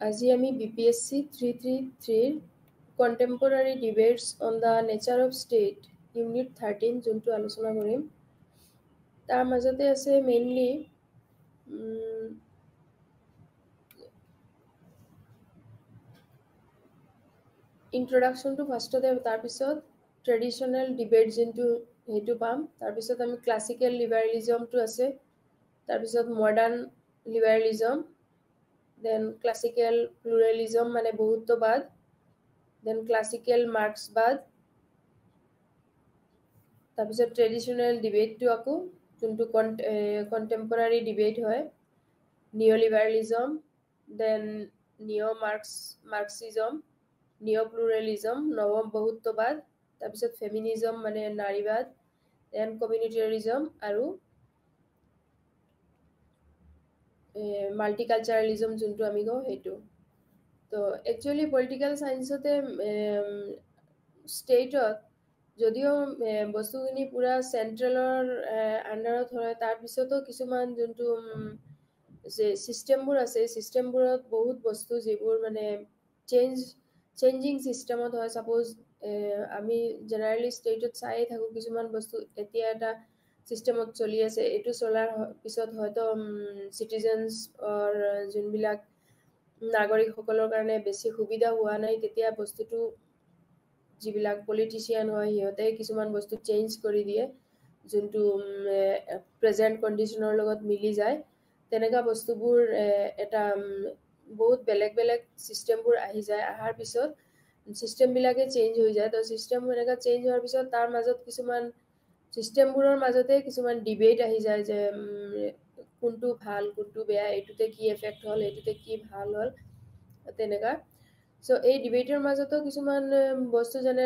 আজি আমি BPSC 333 Contemporary Debates on the Nature of State Unit 13 যোনটো আলোচনা কৰিম তাৰ মাজতে আছে মেইনলি ইন্ট্ৰডাকশন টু ফাৰ্ষ্টতে তাৰপিছত ট্ৰেডিশনেল ডিবেট যোনটো হেতু পাম তাৰপিছত আমি ক্লাসিক্যাল লিবাৰেলিজমটো আছে তাৰপিছত মডাৰ্ন লিবাৰেলিজম দেন ক্লাসিক্যাল প্লুৰালিজম মানে বহুত্ববাদ দেন ক্লাসিক্যাল মাৰ্ক্সবাদ তাৰপিছত ট্ৰেডিশনেল ডিবেটটো আকৌ যোনটো কন্টেম্পৰাৰী ডিবেট হয় নিঅলিবাৰেলিজম দেন মাৰ্ক্সিজম নিঅপ্লুৰালিজম নৱম বহুত্ববাদ তাৰপিছত ফেমিনিজম মানে নাৰীবাদ দেন কমিউনিটাৰিজম আৰু মাল্টিকালচাৰালিজম যোনটো আমি কওঁ সেইটো তো একচুৱেলি পলিটিকেল সায়েন্সতে ষ্টেটত যদিও বস্তুখিনি পুৰা চেন্ট্ৰেলৰ আন্ডাৰত হয় তাৰপিছতো কিছুমান যোনটো যে সিস্টেমবোৰ আছে সিস্টেমবোৰত বহুত বস্তু যিবোৰ মানে চেঞ্জিং সিস্টেমত হয় সাপোজ আমি জেনাৰেলি ষ্টেটত চাই থাকো কিছুমান বস্তু এতিয়া এটা সিস্টেমত চলি আছে এটো চলাৰ পিছত হয়তো সিটিজেন্স অৰ যোনবিলাক নাগৰিকসকলৰ কাৰণে বেছি সুবিধা হোৱা নাই তেতিয়া বস্তুটো যিবিলাক পলিটিচিয়ান হয় সিহঁতে কিছুমান বস্তু চেঞ্জ কৰি দিয়ে যোনটো প্ৰেজেন্ট কণ্ডিশনৰ লগত মিলি যায় তেনেকা বস্তুবোৰ এটা বহুত বেলেগ বেলেগ সিস্টেমবোৰ আহি যায় আহাৰ পিছত সিস্টেমবিলাকে চেঞ্জ হৈ যায় তো সিস্টেম এনেকা চেঞ্জ হোৱাৰ পিছত তাৰ মাজত কিছুমান সিস্টেমবোৰৰ মাজতে কিছুমান ডিবেট আহি যায় যে কোনটো ভাল কোনটো বেয়া এটোতে কি এফেক্ট হল এটোতে কি ভাল হল তেনেকা সো এই ডিবেটৰ মাজতো কিছুমান বস্তু যেনে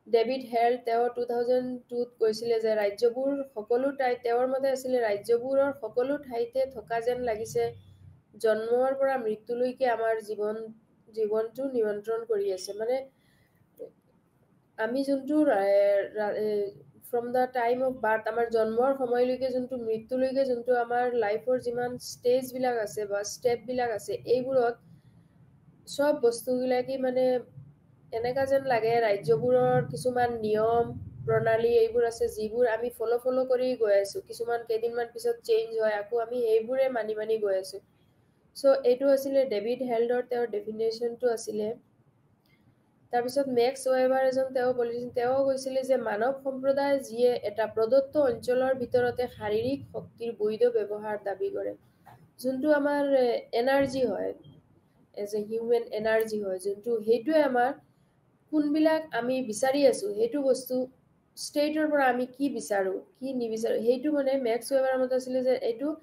ডেভিড হেল তেওঁ 2002 কৈছিলে যে ৰাজ্যবোৰ সকলো ঠাই তেওঁৰ মতে আছিল ৰাজ্যবোৰৰ সকলো ঠাইতে থকা যেন লাগিছে জন্মৰ পৰা মৃত্যুলৈকে আমাৰ জীৱনটো নিয়ন্ত্ৰণ কৰি আছে মানে আমি যোনটো from the time of birth আমাৰ জন্মৰ সময়লৈকে যোনটো মৃত্যুলৈকে যোনটো আমাৰ লাইফৰ যিমান ষ্টেজবিলাক আছে বা ষ্টেপবিলাক আছে এইবোৰত সব বস্তুবিলাকে মানে এনেকা যেন লাগে ৰাজ্যবোৰৰ কিছুমান নিয়ম প্ৰণালী এইবোৰ আছে যিবোৰ আমি ফলো কৰি গৈ আছো কিছুমান কেইদিনমান পিছত চেঞ্জ হয় আকৌ আমি এইবোৰে মানি গৈ আছো সো এইটো আছিলে ডেভিড হেল্ডৰ তেওঁৰ ডেফিনেশ্যনটো আছিলে তাৰপিছত মেক্স ৱেবাৰ এজন তেওঁ পলিটিচিয়ান তেওঁ কৈছিলে যে মানৱ সম্প্ৰদায় যিয়ে এটা প্ৰদত্ত অঞ্চলৰ ভিতৰতে শাৰীৰিক শক্তিৰ বৈধ ব্যৱহাৰ দাবী কৰে যোনটো আমাৰ এনাৰ্জি হয় এজ এ হিউমেন এনাৰ্জি হয় যোনটো সেইটোৱে আমাৰ কোনবিলাক আমি বিচাৰি আছো সেইটো বস্তু ষ্টেটৰ পৰা আমি কি বিচাৰো কি নিবিচাৰো সেইটো মানে মেক্স ৱেবাৰৰ মতে আছিলে যে এইটো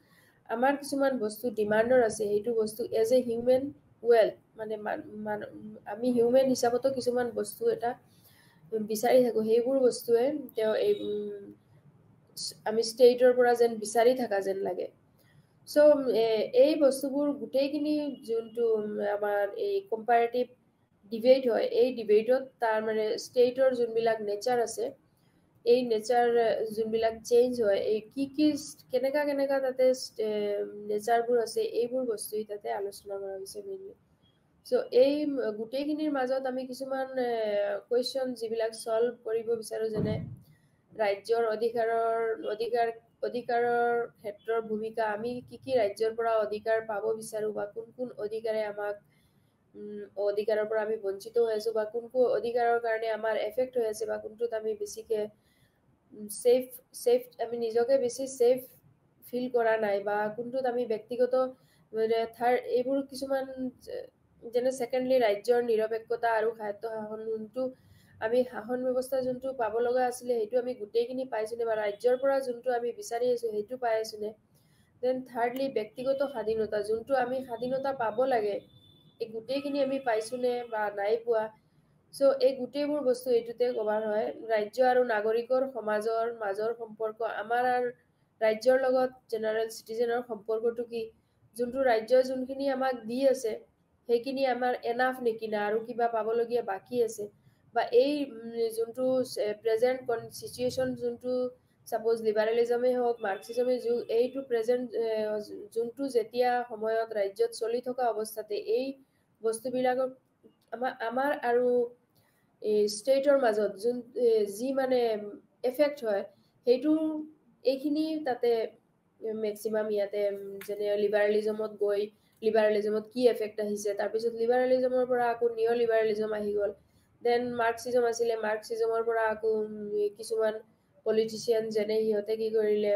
আমাৰ কিছুমান বস্তু ডিমাণ্ডৰ আছে সেইটো বস্তু এজ এ হিউমেন ৱেল মানে আমি হিউমেন হিচাপতো কিছুমান বস্তু এটা বিচাৰি থাকো সেইবোৰ বস্তুৱে তেওঁ এই আমি ষ্টেটৰ পৰা যেন বিচাৰি থাকা যেন লাগে সো এই বস্তুবোৰ গোটেইখিনি যোনটো আমাৰ এই কম্পাৰেটিভ ডিবেট হয় এই ডিবেটত তাৰ মানে ষ্টেটৰ যোনবিলাক নেচাৰ আছে এই নেচাৰ যোনবিলাক চেঞ্জ হয় এই কি কেনেকা তাতে নেচাৰবোৰ আছে এইবোৰ বস্তুই তাতে আলোচনা কৰা হৈছে মেইনলি সো এই গোটেইখিনিৰ মাজত আমি কিছুমান কুৱেশ্যন যিবিলাক সলভ কৰিব বিচাৰো যেনে ৰাজ্যৰ অধিকাৰৰ ক্ষেত্ৰৰ ভূমিকা আমি কি ৰাজ্যৰ পৰা অধিকাৰ পাব বিচাৰো বা কোন অধিকাৰে আমাক অধিকাৰৰ পৰা আমি বঞ্চিত হৈ আছো বা কোন অধিকাৰৰ কাৰণে আমাৰ এফেক্ট হৈ আছে বা কোনটোত আমি বেছিকে সেফ আমি নিজকে বেছি সেফ ফিল কৰা নাই বা কোনটোত আমি ব্যক্তিগত এইবোৰ কিছুমান যেনে সেকেন্ডলি ৰাজ্যৰ নিৰপেক্ষতা আৰু স্বায়ত্ত শাসন যোনটো আমি শাসন ব্যৱস্থা যোনটো পাব লগা আছিলে সেইটো আমি গোটেইখিনি পাইছোনে বা ৰাজ্যৰ পৰা যোনটো আমি বিচাৰি আছো সেইটো পাই আছোনে দেন থাৰ্ডলি ব্যক্তিগত স্বাধীনতা যোনটো আমি স্বাধীনতা পাব লাগে এই গোটেইখিনি আমি পাইছোনে বা নাই পোৱা সো এই গোটেইবোৰ বস্তু এইটোতে কভাৰ হয় ৰাজ্য আৰু নাগৰিকৰ সমাজৰ মাজৰ সম্পৰ্ক আমাৰ ৰাজ্যৰ লগত জেনাৰেল চিটিজেনৰ সম্পৰ্কটো কি যোনটো ৰাজ্যই যোনখিনি আমাক দি আছে সেইখিনি আমাৰ এনাফ নেকি না আৰু কিবা পাবলগীয়া বাকী আছে বা এই যোনটো প্ৰেজেন্ট সিচুৱেশ্যন যোনটো সাপোজ লিবাৰেলিজমেই হওক মাৰ্কসিজমেই যুগ এইটো প্ৰেজেণ্ট যোনটো যেতিয়া সময়ত ৰাজ্যত চলি থকা অৱস্থাতে এই বস্তুবিলাকক আমাৰ আৰু এই ষ্টেটৰ মাজত যি মানে এফেক্ট হয় সেইটো এইখিনি তাতে মেক্সিমাম ইয়াতে যেনে লিবাৰেলিজমত গৈ লিবাৰেলিজমত কি এফেক্ট আহিছে তাৰপিছত লিবাৰেলিজমৰ পৰা আকৌ নিঅ' লিবাৰেলিজম আহি গ'ল দেন মাৰ্কসিজম আছিলে মাৰ্কসিজমৰ পৰা আকৌ কিছুমান পলিটিচিয়ান যেনে সিহঁতে কি কৰিলে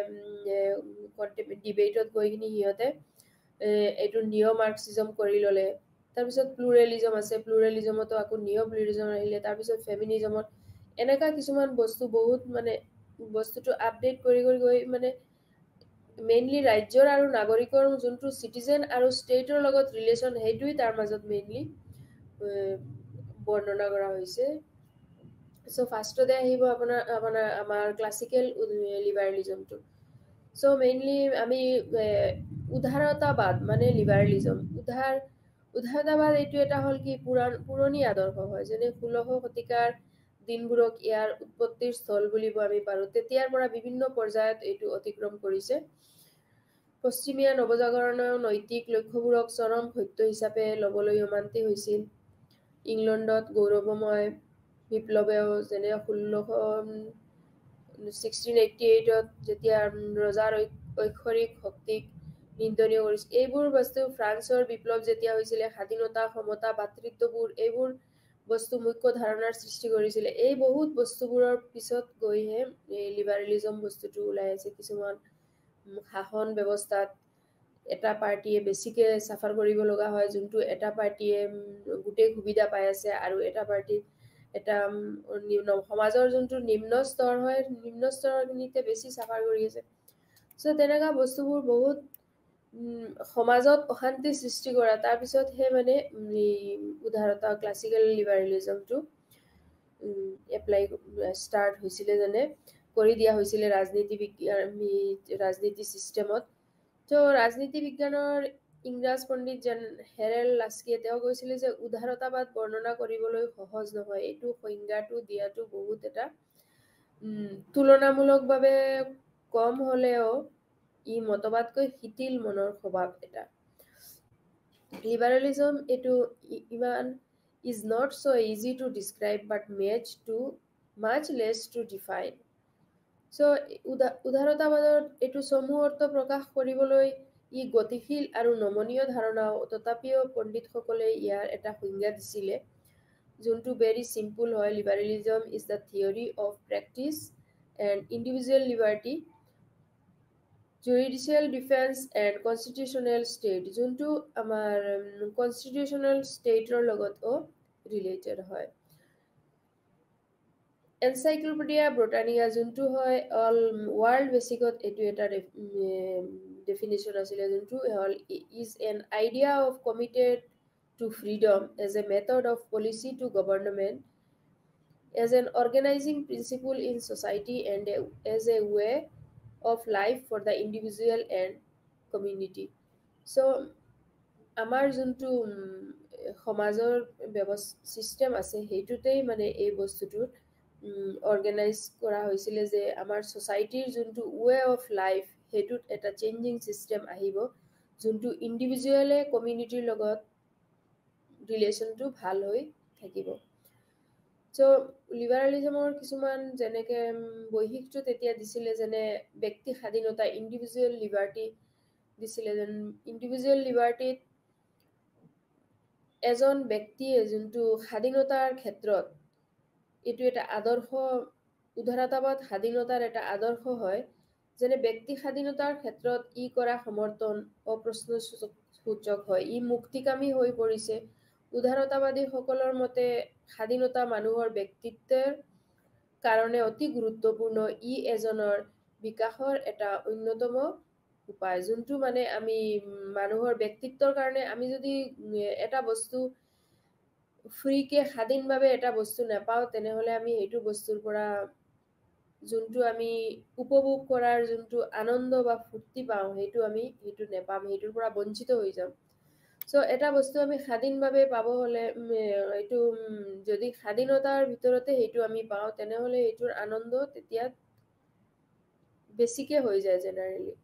ডিবেটত গৈ কিনি সিহঁতে এইটো নিঅ' মাৰ্কসিজম কৰি ল'লে তাৰপিছত প্লুৰেলিজম আছে প্লুৰেলিজমতো আকৌ নিঅ' প্লুৰেলিজম আহিলে তাৰপিছত ফেমিনিজমত এনেকুৱা কিছুমান বস্তু বহুত মানে বস্তুটো আপডেট কৰি গৈ মানে মেইনলি ৰাজ্যৰ আৰু নাগৰিকৰ যোনটো চিটিজেন আৰু ষ্টেটৰ লগত ৰিলেশ্যন সেইটোৱেই তাৰ মাজত মেইনলি বৰ্ণনা কৰা হৈছে চ' ফাৰ্ষ্টতে আহিব আপোনাৰ আমাৰ ক্লাছিকেল লিবাৰেলিজমটো চ' মেইনলি আমি উদাৰতাবাদ মানে লিবাৰেলিজম উদাৰতাবাদ এইটো এটা হ'ল কি পুৰণি আদৰ্শ হয় যেনে 16শ শতিকাৰ দিনবোৰক ইয়াৰ উৎপত্তিৰ স্থল বুলিব আমি পাৰোঁ তেতিয়াৰ পৰা বিভিন্ন পৰ্যায়ত এইটো অতিক্ৰম কৰিছে পশ্চিমীয়া নৱজাগৰণৰ নৈতিক লক্ষ্যবোৰক চৰম সত্য হিচাপে ল'বলৈ উমান্তি হৈছিল ইংলেণ্ডত গৌৰৱময় বিপ্লৱেও যেনে 1688ত যেতিয়া ৰজাৰ ঐশ্বৰিক শক্তিক নিন্দনীয় কৰিছিল এইবোৰ বস্তু ফ্ৰান্সৰ বিপ্লৱ যেতিয়া হৈছিলে স্বাধীনতা সমতা ভাতৃত্ববোৰ এইবোৰ বস্তু মুখ্য ধাৰণাৰ সৃষ্টি কৰিছিলে এই বহুত বস্তুবোৰৰ পিছত গৈহে এই লিবাৰেলিজম বস্তুটো ওলাই আছে কিছুমান শাসন ব্যৱস্থাত এটা পাৰ্টিয়ে বেছিকে চাফাৰ কৰিব লগা হয় যোনটো এটা পাৰ্টিয়ে গোটেই সুবিধা পাই আছে আৰু এটা পাৰ্টি এটা সমাজৰ যোনটো নিম্ন স্তৰ হয় নিম্ন স্তৰখিনিতে বেছি চাফাৰ কৰি আছে চ' তেনেকুৱা বস্তুবোৰ বহুত সমাজত অশান্তি সৃষ্টি কৰা তাৰপিছতহে মানে উদাৰতা ক্লাছিকেল লিবাৰেলিজমটো এপ্লাই ষ্টাৰ্ট হৈছিলে যেনে কৰি দিয়া হৈছিলে ৰাজনীতি চিষ্টেমত ত' ৰাজনীতি বিজ্ঞানৰ ইংৰাজ পণ্ডিত যেন হেৰেল লাস্কিয়ে তেওঁ কৈছিলে যে উদাৰতাবাদ বৰ্ণনা কৰিবলৈ সহজ নহয় এইটো সংজ্ঞাটো দিয়াটো বহুত এটা তুলনামূলকভাৱে কম হ'লেও ই মতবাদকৈ শিথিল মনৰ স্বভাৱ এটা লিবাৰেলিজম এইটো ইমান is not so easy to describe but much less to define. So উদাৰতাবাদত এইটো চমু অৰ্থ প্ৰকাশ কৰিবলৈ ই গতিশীল আৰু নমনীয় ধাৰণাও তথাপিও পণ্ডিতসকলে ইয়াৰ এটা সংজ্ঞা দিছিলে যোনটো ভেৰি চিম্পল হয় liberalism is the theory of practice and individual liberty judicial defence and constitutional state যোনটো আমাৰ কনষ্টিটিউশ্যনেল ষ্টেটৰ লগতো ৰিলেটেড হয় এনচাইক্লোপিডিয়া ব্ৰিটানিকা যোনটো হয় অল ৱৰ্ল্ড বেচিকত এইটো এটা ডেফিনিশ্যন আছিলে যোনটো হ'ল is an idea of committed to freedom as a method of policy to government as an organising principle in society and as a way of life for the individual and community. So আমাৰ যোনটো সমাজৰ system আছে সেইটোতেই মানে এই বস্তুটোত organise কৰা হৈছিলে যে আমাৰ ছ'চাইটিৰ যোনটো ৱে অফ লাইফ সেইটোত এটা চেঞ্জিং চিষ্টেম আহিব যোনটো ইণ্ডিভিজুৱেলে কমিউনিটিৰ লগত ৰিলেশ্যনটো ভাল হৈ থাকিব চ' লিবাৰেলিজমৰ কিছুমান যেনেকে বৈশিষ্ট্য তেতিয়া দিছিলে যেনে ব্যক্তি স্বাধীনতা ইণ্ডিভিজুৱেল লিবাৰ্টি দিছিলে যেন ইণ্ডিভিজুৱেল লিবাৰ্টিত এজন ব্যক্তিয়ে যোনটো স্বাধীনতাৰ ক্ষেত্ৰত এইটো এটা আদৰ্শ উদাৰতাবাদ স্বাধীনতাৰ এটা আদৰ্শ হয় যেনে ব্যক্তি স্বাধীনতাৰ ক্ষেত্ৰত ই কৰা সমৰ্থন অপ্ৰশ্নসূচক হয় ই মুক্তিকামী হৈ পৰিছে উদাৰতাবাদীসকলৰ মতে স্বাধীনতা মানুহৰ ব্যক্তিত্বৰ কাৰণে অতি গুৰুত্বপূৰ্ণ ই এজনৰ বিকাশৰ এটা অন্যতম উপায় যোনটো মানে আমি মানুহৰ ব্যক্তিত্বৰ কাৰণে আমি যদি এটা বস্তু ফ্ৰীকে স্বাধীনভাৱে এটা বস্তু নাপাওঁ তেনেহ'লে আমি সেইটো বস্তুৰ পৰা যোনটো আমি উপভোগ কৰাৰ যোনটো আনন্দ বা ফূৰ্তি পাওঁ সেইটো নাপাম সেইটোৰ পৰা বঞ্চিত হৈ যাম চ' এটা বস্তু আমি স্বাধীনভাৱে পাব হ'লে এইটো যদি স্বাধীনতাৰ ভিতৰতে সেইটো আমি পাওঁ তেনেহ'লে এইটোৰ আনন্দ তেতিয়া বেছিকে হৈ যায় জেনাৰেলি।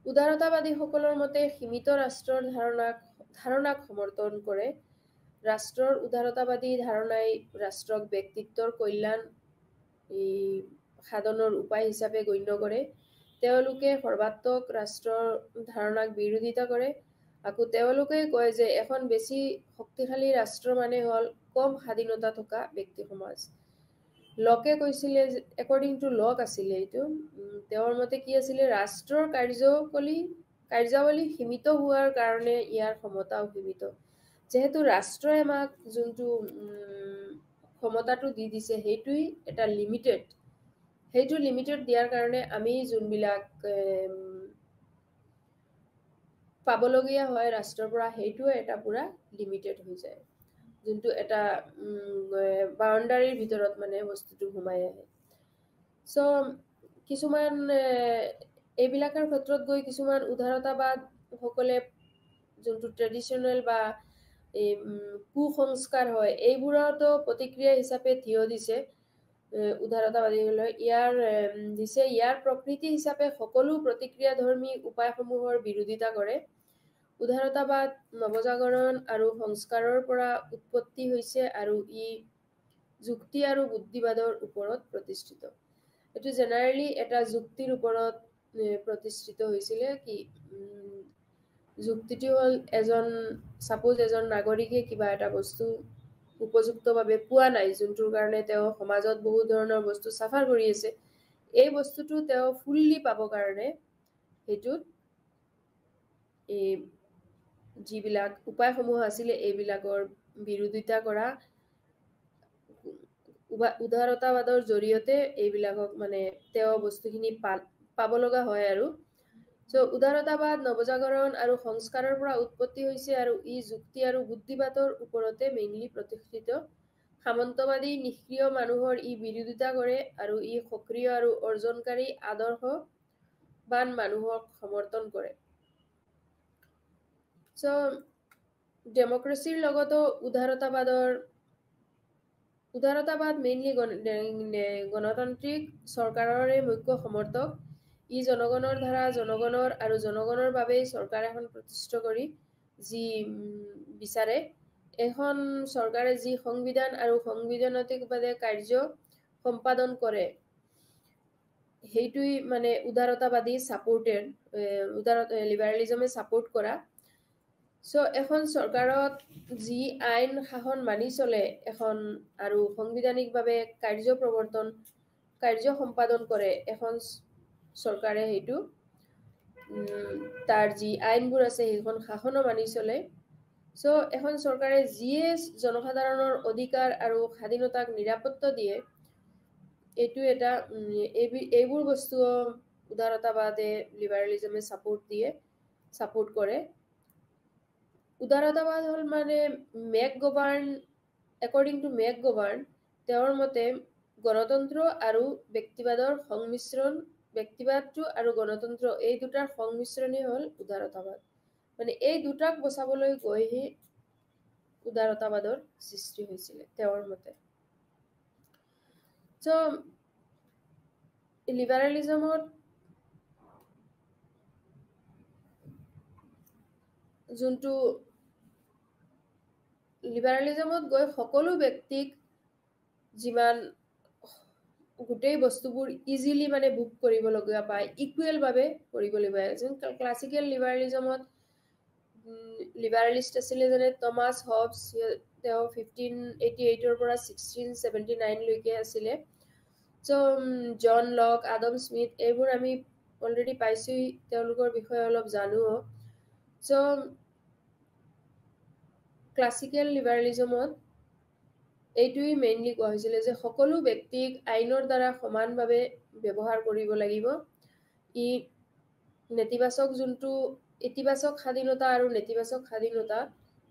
উদাৰতাবাদীসকলৰ মতে সীমিত ৰাষ্ট্ৰৰ ধাৰণাক সমৰ্থন কৰে। ৰাষ্ট্ৰৰ উদাৰতাবাদী ধাৰণাই ৰাষ্ট্ৰক ব্যক্তিত্বৰ কল্যাণ সাধনৰ উপায় হিচাপে গণ্য কৰে। তেওঁলোকে সৰ্বাত্মক ৰাষ্ট্ৰৰ ধাৰণাক বিৰোধিতা কৰে। আকৌ তেওঁলোকে কয় যে এখন বেছি শক্তিশালী ৰাষ্ট্ৰ মানে হ'ল কম স্বাধীনতা থকা ব্যক্তি সমাজ। লকে কৈছিলে, একৰ্ডিং টু লক আছিলে এইটো, তেওঁৰ মতে কি আছিলে, ৰাষ্ট্ৰৰ কাৰ্যাৱলী সীমিত হোৱাৰ কাৰণে ইয়াৰ ক্ষমতাও সীমিত। যেহেতু ৰাষ্ট্ৰই আমাক যোনটো ক্ষমতাটো দি দিছে সেইটোই এটা লিমিটেড, সেইটো লিমিটেড দিয়াৰ কাৰণে আমি যোনবিলাক পাবলগীয়া হয় ৰাষ্ট্ৰৰ পৰা সেইটোও এটা পুৰা লিমিটেড হৈ যায়, যোনটো এটা বাউণ্ডাৰীৰ ভিতৰত মানে বস্তুটো সোমাই আহে। চ' কিছুমান এইবিলাকৰ ক্ষেত্ৰত গৈ কিছুমান উদাৰতাবাদসকলে যোনটো ট্ৰেডিশ্যনেল বা এই কুসংস্কাৰ হয় এইবোৰতো প্ৰতিক্ৰিয়া হিচাপে থিয় দিছে উদাৰতাবাদীসকলে। ইয়াৰ প্ৰকৃতি হিচাপে সকলো প্ৰতিক্ৰিয়াধৰ্মী উপায়সমূহৰ বিৰোধিতা কৰে। উদাৰতাবাদ নৱজাগৰণ আৰু সংস্কাৰৰ পৰা উৎপত্তি হৈছে আৰু ই যুক্তি আৰু বুদ্ধিবাদৰ ওপৰত প্ৰতিষ্ঠিত। এইটো জেনাৰেলি এটা যুক্তিৰ ওপৰত প্ৰতিষ্ঠিত হৈছিলে। কি যুক্তিটো হ'ল ছাপোজ এজন নাগৰিকে কিবা এটা বস্তু উপযুক্তভাৱে পোৱা নাই, যোনটোৰ কাৰণে তেওঁ সমাজত বহুত ধৰণৰ বস্তু চাফাৰ কৰি আছে, এই বস্তুটো তেওঁ ফুল্লি পাবৰ কাৰণে সেইটোত এই যিবিলাক উপায়সমূহ আছিলে এইবিলাকৰ বিৰোধিতা কৰা উদাৰতাবাদৰ জৰিয়তে এইবিলাকক মানে তেওঁ বস্তুখিনি পাব লগা হয় আৰু। চ' উদাৰতাবাদ নৱজাগৰণ আৰু সংস্কাৰৰ পৰা উৎপত্তি হৈছে আৰু ই যুক্তি আৰু বুদ্ধিবাদৰ ওপৰতে মেইনলি প্ৰতিষ্ঠিত। সামন্তবাদী নিষ্ক্ৰিয় মানুহৰ ই বিৰোধিতা কৰে আৰু ই সক্ৰিয় আৰু অৰ্জনকাৰী আদৰ্শবান মানুহক সমৰ্থন কৰে। চ' ডেমক্ৰেচিৰ লগতো উদাৰতাবাদ মেইনলি গণতান্ত্ৰিক চৰকাৰৰে মুখ্য সমৰ্থক। ই জনগণৰ দ্বাৰা জনগণৰ আৰু জনগণৰ বাবেই চৰকাৰ এখন প্ৰতিষ্ঠা কৰি যি বিচাৰে, এখন চৰকাৰে যি সংবিধান আৰু সংবিধানিকভাৱে কাৰ্য সম্পাদন কৰে সেইটোই মানে উদাৰতাবাদী ছাপোৰ্টেড, লিবাৰেলিজমে ছাপোৰ্ট কৰা। চ' এখন চৰকাৰত যি আইন শাসন মানি চলে এখন আৰু সাংবিধানিকভাৱে কাৰ্য সম্পাদন কৰে এখন চৰকাৰে, সেইটো তাৰ যি আইনবোৰ আছে সেইখন শাসনো মানি চলে। চ' এখন চৰকাৰে যিয়ে জনসাধাৰণৰ অধিকাৰ আৰু স্বাধীনতাক নিৰাপত্তা দিয়ে, এইটো এটা এইবোৰ বস্তু উদাৰতাবাদে লিবাৰেলিজমে ছাপোৰ্ট কৰে। উদাৰতাবাদ হ'ল মানে একৰ্ডিং টু মেকগভাৰ্ণ, তেওঁৰ মতে গণতন্ত্ৰ আৰু ব্যক্তিবাদটো আৰু গণতন্ত্ৰ এই দুটাৰ সংমিশ্ৰণেই হ'ল উদাৰতাবাদ। মানে এই দুটাক বচাবলৈ গৈহে উদাৰতাবাদৰ সৃষ্টি হৈছিলে তেওঁৰ মতে। চ' লিবাৰেলিজমত গৈ সকলো ব্যক্তিক যিমান গোটেই বস্তুবোৰ ইজিলি মানে বুক কৰিবলগীয়া পায়, ইকুৱেল ভাৱে কৰিবলগীয়া। ক্লাছিকেল লিবাৰেলিষ্ট আছিলে যেনে টমাছ হবছ, তেওঁ 1588 পৰা 1679 লৈকে আছিলে। চ' জন লক, আডাম স্মিথ এইবোৰ আমি অলৰেডি পাইছোই, তেওঁলোকৰ বিষয়ে অলপ জানো। চ' ক্লাছিকেল লিবাৰেলিজমত এইটোৱেই মেইনলি কোৱা হৈছিলে যে সকলো ব্যক্তিক আইনৰ দ্বাৰা সমানভাৱে ব্যৱহাৰ কৰিব লাগিব। ই ইতিবাচক স্বাধীনতা আৰু নেতিবাচক স্বাধীনতা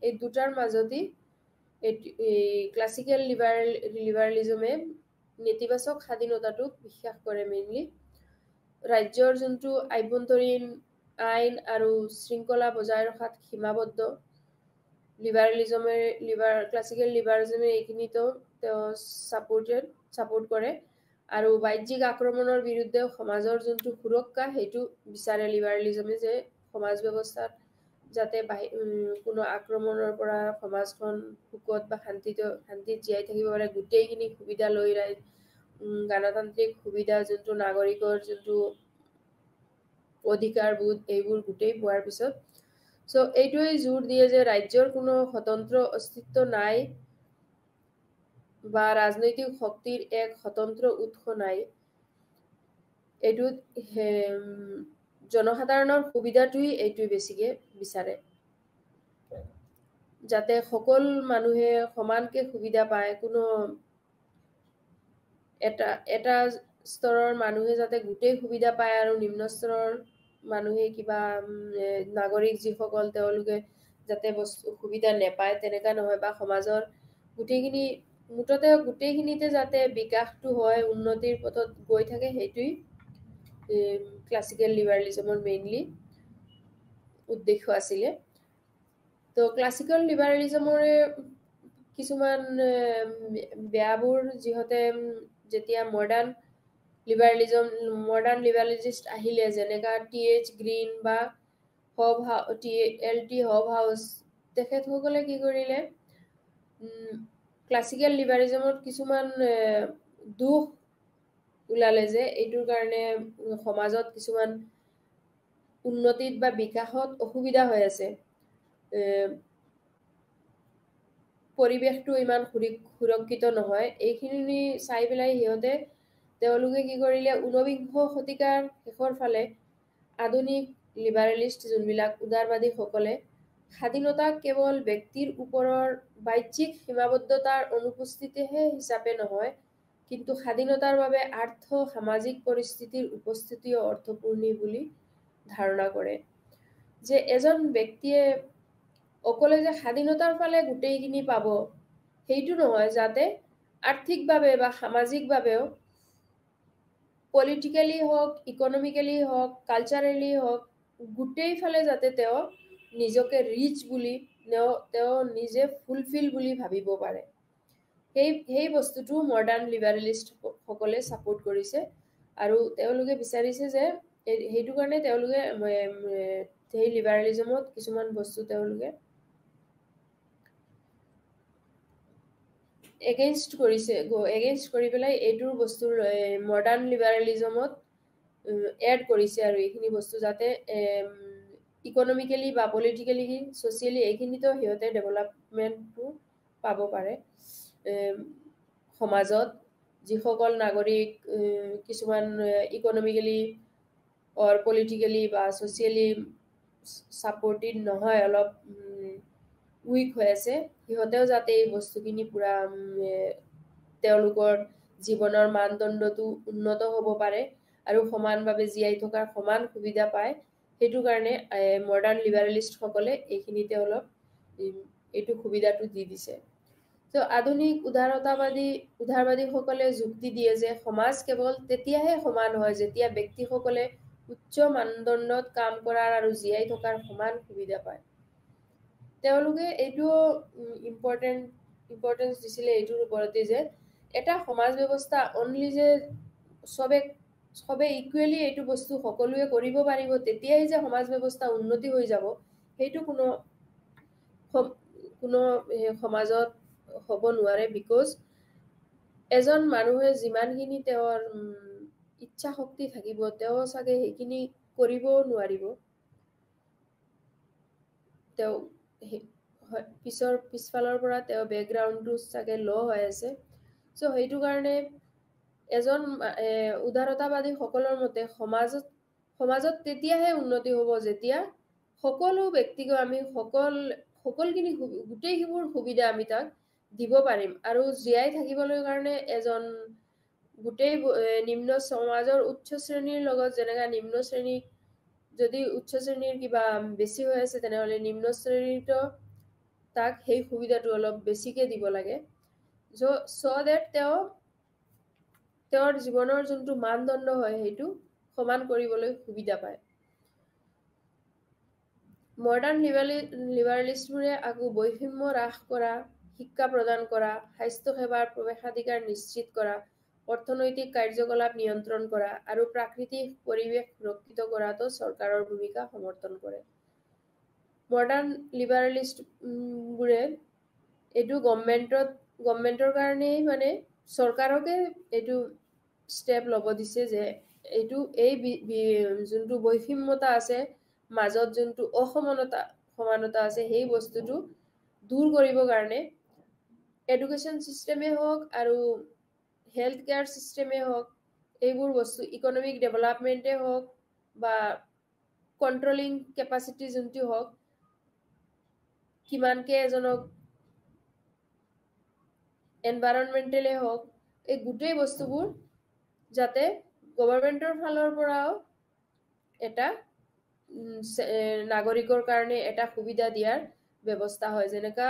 এই দুটাৰ মাজতেই ক্লাছিকেল লিবাৰেলিজমে নেতিবাচক স্বাধীনতাটোক বিশ্বাস কৰে মেইনলি। ৰাজ্যৰ যোনটো আভ্যন্তৰীণ আইন আৰু শৃংখলা বজাই ৰখাত সীমাবদ্ধ। ক্লাছিকেল লিবাৰেলিজমে এইখিনিতো তেওঁ ছাপোৰ্ট কৰে। আৰু বাহ্যিক আক্ৰমণৰ বিৰুদ্ধে সমাজৰ যোনটো সুৰক্ষা সেইটো বিচাৰে লিবাৰেলিজমে, যে সমাজ ব্যৱস্থাত যাতে কোনো আক্ৰমণৰ পৰা সমাজখন সুখত বা শান্তিত জীয়াই থাকিব পাৰে, গোটেইখিনি সুবিধা লৈ গণতান্ত্ৰিক সুবিধা যোনটো নাগৰিকৰ যোনটো অধিকাৰবোধ এইবোৰ গোটেই পোৱাৰ পিছত এইটোৱে জোৰ দিয়ে যে ৰাজ্যৰ কোনো স্বতন্ত্ৰ অস্তিত্ব নাই বা ৰাজনৈতিক শক্তিৰ এক স্বতন্ত্ৰ উৎস নাই। এইটোত জনসাধাৰণৰ সুবিধাটোই এইটোৱে বেছিকে বিচাৰে, যাতে সকলো মানুহে সমানকে সুবিধা পায়, কোনো এটা স্তৰৰ মানুহে যাতে গোটেই সুবিধা পায় আৰু নিম্ন স্তৰৰ মানুহে কিবা নাগৰিক যিসকল তেওঁলোকে যাতে সুবিধা নেপায় তেনেকা নহয়, বা সমাজৰ গোটেইখিনিতে যাতে বিকাশটো হয়, উন্নতিৰ পথত গৈ থাকে, সেইটোৱেই ক্লাছিকেল লিবাৰেলিজমৰ মেইনলি উদ্দেশ্য আছিলে। তো ক্লাছিকেল লিবাৰেলিজমৰে কিছুমান বেয়াবোৰ, যিহতে যেতিয়া মডাৰ্ণ লিবাৰেলিজিষ্ট আহিলে, যেনেকা TH গ্ৰীণ বা LT হবহাউছ, তেখেতসকলে কি কৰিলে, ক্লাছিকেল লিবাৰেলিজমত কিছুমান দুখ ওলালে যে এইটোৰ কাৰণে সমাজত কিছুমান উন্নতিত বা বিকাশত অসুবিধা হৈ আছে, পৰিৱেশটো ইমান সুৰক্ষিত নহয়। এইখিনি চাই পেলাই তেওঁলোকে কি কৰিলে, ঊনবিংশ শতিকাৰ শেষৰ ফালে আধুনিক লিবাৰেলিষ্ট যোনবিলাক উদাৰবাদীসকলে স্বাধীনতাক কেৱল ব্যক্তিৰ ওপৰৰ বাহ্যিক সীমাবদ্ধতাৰ অনুপস্থিতিহে হিচাপে নহয়, কিন্তু স্বাধীনতাৰ বাবে সামাজিক পৰিস্থিতিৰ উপস্থিতিও অৰ্থপূৰ্ণ বুলি ধাৰণা কৰে। যে এজন ব্যক্তিয়ে অকলে যে স্বাধীনতাৰ ফালে গোটেইখিনি পাব সেইটো নহয়, যাতে আৰ্থিকভাৱে বা সামাজিকভাৱেও, পলিটিকেলি হওক, ইকনমিকেলি হওক, কালচাৰেলি হওক, গোটেই ফালে যাতে তেওঁ নিজকে ৰিচ বুলি তেওঁ নিজে ফুলফিল বুলি ভাবিব পাৰে। সেই বস্তুটো মডাৰ্ণ লিবাৰেলিষ্ট সকলে ছাপোৰ্ট কৰিছে, আৰু তেওঁলোকে বিচাৰিছে যে সেইটো কাৰণে তেওঁলোকে সেই লিবাৰেলিজমত কিছুমান বস্তু তেওঁলোকে এগেইনষ্ট কৰি পেলাই এইটোৰ বস্তুৰ মডাৰ্ণ লিবাৰেলিজমত এড কৰিছে, আৰু এইখিনি বস্তু যাতে ইকনমিকেলি বা পলিটিকেলি ছচিয়েলি এইখিনিতো সিহঁতে ডেভেলপমেণ্টটো পাব পাৰে। সমাজত যিসকল নাগৰিক কিছুমান ইকনমিকেলি অৰ পলিটিকেলি বা ছচিয়েলি ছাপৰ্টেড নহয়, অলপ উইক হৈ আছে, সিহঁতেও যাতে এই বস্তুখিনি পুৰা তেওঁলোকৰ জীৱনৰ মানদণ্ডটো উন্নত হ'ব পাৰে আৰু সমানভাৱে জীয়াই থকাৰ সমান সুবিধা পায়। সেইটো কাৰণে মডাৰ্ণ লিবাৰেলিষ্টসকলে এইখিনিতে অলপ এইটো সুবিধাটো দি দিছে। তো আধুনিক উদাৰবাদীসকলে যুক্তি দিয়ে যে সমাজ কেৱল তেতিয়াহে সমান হয় যেতিয়া ব্যক্তিসকলে উচ্চ মানদণ্ডত কাম কৰাৰ আৰু জীয়াই থকাৰ সমান সুবিধা পায়। তেওঁলোকে এইটো ইম্পৰ্টেঞ্চ দিছিলে এইটোৰ ওপৰতে, যে এটা সমাজ ব্যৱস্থা অনলি যে চবে ইকুৱেলি এইটো বস্তু সকলোৱে কৰিব পাৰিব তেতিয়াই যে সমাজ ব্যৱস্থা উন্নতি হৈ যাব, সেইটো কোনো সমাজত হ'ব নোৱাৰে। বিকজ এজন মানুহে যিমানখিনি তেওঁৰ ইচ্ছা শক্তি থাকিব, তেওঁ চাগে সেইখিনি কৰিবও নোৱাৰিব। তেওঁ পিছফালৰ পৰা তেওঁ বেকগ্ৰাউণ্ডটো চাগে ল' হৈ আছে। চ' সেইটো কাৰণে এজন উদাৰতাবাদী সকলৰ মতে সমাজত তেতিয়াহে উন্নতি হ'ব যেতিয়া সকলো ব্যক্তিক আমি সকলোখিনি গোটেইবোৰ সুবিধা আমি তাক দিব পাৰিম, আৰু জীয়াই থাকিবলৈ কাৰণে এজন গোটেই নিম্ন সমাজৰ উচ্চ শ্ৰেণীৰ লগত, যেনেকা নিম্ন শ্ৰেণী যদি উচ্চ শ্ৰেণীৰ কিবা বেছি হৈ আছে তেনেহ'লে নিম্ন শ্ৰেণীতো তাক সেই সুবিধাটো অলপ বেছিকে দিব লাগে, চ' দেট তেওঁৰ জীৱনৰ যোনটো মানদণ্ড হয় সেইটো সমান কৰিবলৈ সুবিধা পায়। মডাৰ্ণ লিবাৰেলিষ্টবোৰে আকৌ বৈষম্য হ্ৰাস কৰা, শিক্ষা প্ৰদান কৰা, স্বাস্থ্য সেৱাৰ প্ৰৱেশাধিকাৰ নিশ্চিত কৰা, অৰ্থনৈতিক কাৰ্যকলাপ নিয়ন্ত্ৰণ কৰা আৰু প্ৰাকৃতিক পৰিৱেশ সুৰক্ষিত কৰাটো চৰকাৰৰ ভূমিকা সমৰ্থন কৰে। মডাৰ্ণ লিবাৰেলিষ্ট বোৰে এইটো গভৰ্ণমেণ্টৰ কাৰণেই মানে চৰকাৰকে এইটো ষ্টেপ ল'ব দিছে যে এইটো যোনটো বৈষম্যতা আছে মাজত যোনটো সমানতা আছে সেই বস্তুটো দূৰ কৰিবৰ কাৰণে এডুকেশ্যন চিষ্টেমে হওক আৰু হেল্থ কেয়াৰ চিষ্টেমে হওক এইবোৰ বস্তু ইকনমিক ডেভেলপমেণ্টে হওক বা কণ্ট্ৰলিং কেপাচিটি যোনটো হওক কিমানকে এজনক এনভাইৰনমেণ্টেলে হওক এই গোটেই বস্তুবোৰ যাতে গভৰ্ণমেণ্টৰ ফালৰ পৰাও এটা নাগৰিকৰ কাৰণে এটা সুবিধা দিয়াৰ ব্যৱস্থা হয় যেনেকা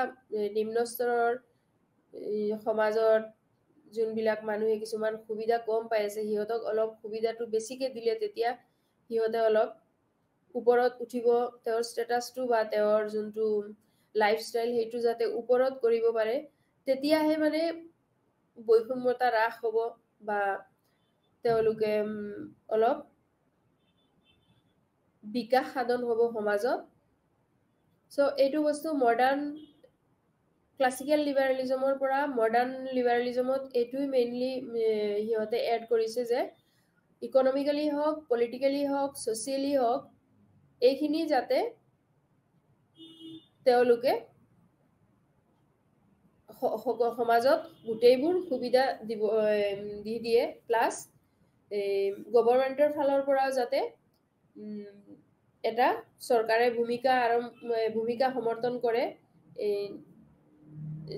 নিম্ন স্তৰৰ সমাজত যোনবিলাক মানুহে কিছুমান সুবিধা কম পাই আছে সিহঁতক অলপ সুবিধাটো বেছিকে দিলে তেতিয়া সিহঁতে অলপ ওপৰত উঠিব তেওঁৰ ষ্টেটাছটো বা তেওঁৰ যোনটো লাইফষ্টাইল সেইটো যাতে ওপৰত কৰিব পাৰে তেতিয়াহে মানে বৈষম্যতা হ্ৰাস হ'ব বা তেওঁলোকে অলপ বিকাশ সাধন হ'ব সমাজত সো এইটো বস্তু মডাৰ্ণ ক্লাছিকেল লিবাৰেলিজমৰ পৰা মডাৰ্ণ লিবাৰেলিজমত এইটোই মেইনলি সিহঁতে এড কৰিছে যে ইকনমিকেলি হওক পলিটিকেলি হওক ছ'চিয়েলি হওক এইখিনি যাতে তেওঁলোকে সমাজত গোটেইবোৰ সুবিধা দি দিয়ে প্লাছ গভৰ্ণমেণ্টৰ ফালৰ পৰাও যাতে এটা চৰকাৰে ভূমিকা সমৰ্থন কৰে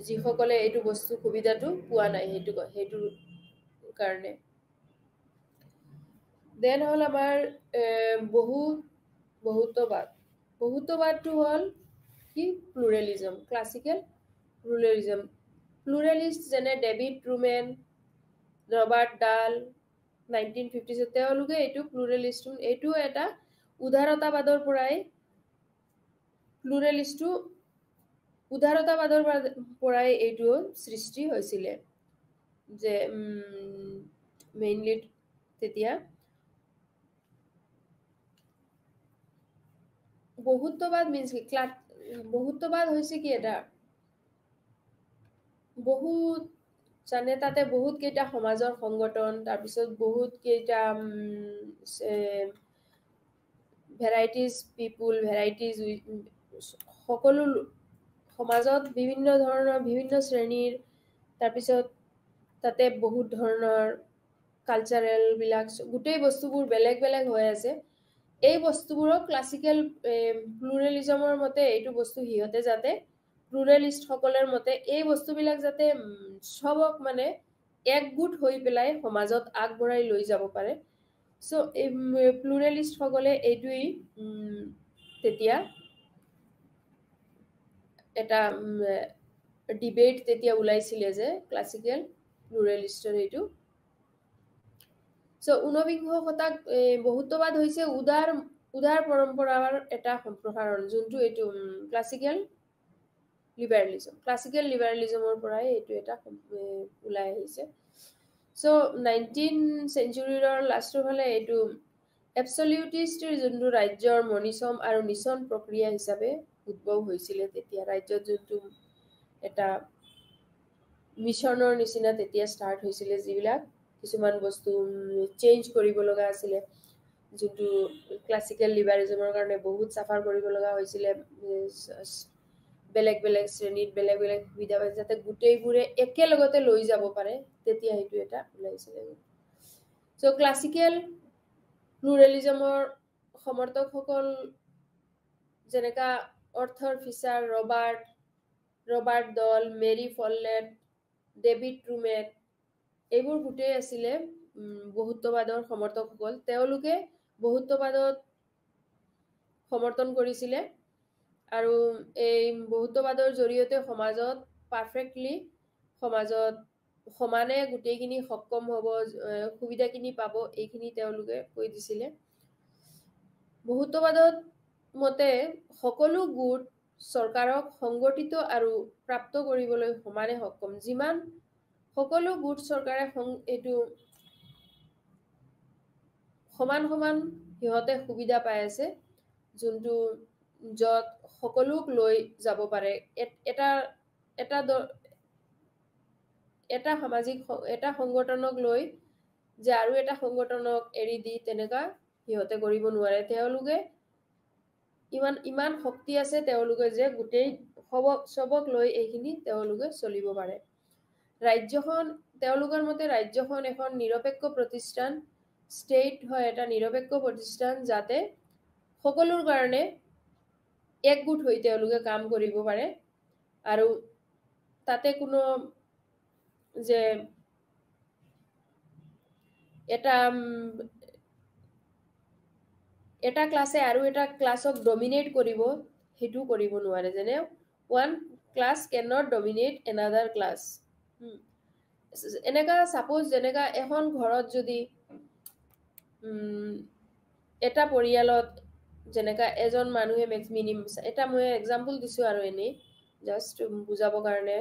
যিসকলে এইটো বস্তু সুবিধাটো পোৱা নাই সেইটো কাৰণে দেন হ'ল আমাৰ বহুত্ববাদটো হ'ল কি প্লুৰেলিজম ক্লাছিকেল প্লুৰেলিষ্ট যেনে ডেভিড ট্ৰুমেন ৰবাৰ্ট ডাল 1950 তেওঁলোকে এইটো প্লুৰেলিষ্ট এইটো এটা উদাৰতাবাদৰ পৰাই এইটো সৃষ্টি হৈছিলে যে মেইনলি তেতিয়া বহুত্ববাদ মিন্স কি বহুত্ববাদ হৈছে কি এটা বহুত জানে তাতে বহুত কেইটা সমাজৰ সংগঠন তাৰপিছত বহুত কেইটা ভেৰাইটিজ পিপুল সকলো সমাজত বিভিন্ন শ্ৰেণীৰ তাৰপিছত তাতে বহুত ধৰণৰ কালচাৰেল বিলাক গোটেই বস্তুবোৰ বেলেগ বেলেগ হৈ আছে এই বস্তুবোৰক ক্লাছিকেল প্লুৰেলিজমৰ মতে এইটো বস্তু সিহঁতে যাতে প্লুৰেলিষ্ট সকলৰ মতে এই বস্তুবিলাক যাতে সবক মানে একগোট হৈ পেলাই সমাজত আগবঢ়াই লৈ যাব পাৰে সো প্লুৰেলিষ্ট সকলে এইটোই তেতিয়া এটা ডিবেট তেতিয়া ওলাইছিলে যে ক্লাছিকেল প্লুৰেলিষ্টৰ এইটো সো 19বিংশ বহুত্ববাদ হৈছে উদাৰ পৰম্পৰাৰ এটা সম্প্ৰসাৰণ যোনটো এইটো ক্লাছিকেল লিবাৰেলিজমৰ পৰাই এইটো এটা ওলাই আহিছে সো 19th চেঞ্চুৰীৰ লাষ্টৰ ফালে এইটো এবছলিউটিষ্টৰ যোনটো ৰাজ্যৰ মনিচম আৰু নিচন প্ৰক্ৰিয়া হিচাপে উদ্ভৱ হৈছিলে তেতিয়া ৰাজ্যত যোনটো এটা মিছনৰ নিচিনা তেতিয়া ষ্টাৰ্ট হৈছিলে যিবিলাক কিছুমান বস্তু চেঞ্জ কৰিব লগা আছিলে যোনটো ক্লাছিকেল লিবাৰেলিজমৰ কাৰণে বহুত চাফাৰ কৰিব লগা হৈছিলে বেলেগ শ্ৰেণীত বেলেগ সুবিধা পাইছে যাতে গোটেইবোৰে একেলগতে লৈ যাব পাৰে তেতিয়া সেইটো এটা ওলাইছিলে সো ক্লাছিকেল প্লুৰেলিজমৰ সমৰ্থকসকল যেনেকা অৰ্থৰ ফিচাৰ ৰবাৰ্ট দল মেৰী ফলেট ডেভিড ট্ৰুমেন এইবোৰ গোটেই আছিলে বহুত্ববাদৰ সমৰ্থকসকল তেওঁলোকে বহুত্ববাদত সমৰ্থন কৰিছিলে আৰু এই বহুত্ববাদৰ জৰিয়তে সমাজত সমানে গোটেইখিনি সক্ষম হ'ব সুবিধাখিনি পাব এইখিনি তেওঁলোকে কৈ দিছিলে বহুত্ববাদত মতে সকলো গোট চৰকাৰক সংগঠিত আৰু প্ৰাপ্ত কৰিবলৈ সমানে সক্ষম যিমান সকলো গোট চৰকাৰে এইটো সমান সমান সিহঁতে সুবিধা পাই আছে যোনটো যত সকলোক লৈ যাব পাৰে এটা এটা এটা সামাজিক এটা সংগঠনক লৈ যে আৰু এটা সংগঠনক এৰি দি তেনেকা সিহঁতে কৰিব নোৱাৰে তেওঁলোকে ইমান শক্তি আছে তেওঁলোকে যে গোটেই সবক লৈ এইখিনি তেওঁলোকে চলিব পাৰে ৰাজ্যখন তেওঁলোকৰ মতে ৰাজ্যখন এখন নিৰপেক্ষ প্ৰতিষ্ঠান ষ্টেট হয় এটা নিৰপেক্ষ প্ৰতিষ্ঠান যাতে সকলোৰ কাৰণে একগোট হৈ তেওঁলোকে কাম কৰিব পাৰে আৰু তাতে কোনো যে এটা ক্লাছে আৰু এটা ক্লাছক ডমিনেট কৰিব হেতু কৰিব নোৱাৰে যেনে one class cannot dominate another class এনেকা সাপোজ যেনেকা এখন ঘৰত যদি এটা পৰিয়ালত যেনেকা এজন মানুহে মিনিমাম এটা মই এক্সাম্পল দিছো আৰু এনে জাস্ট বুজাব কাৰণে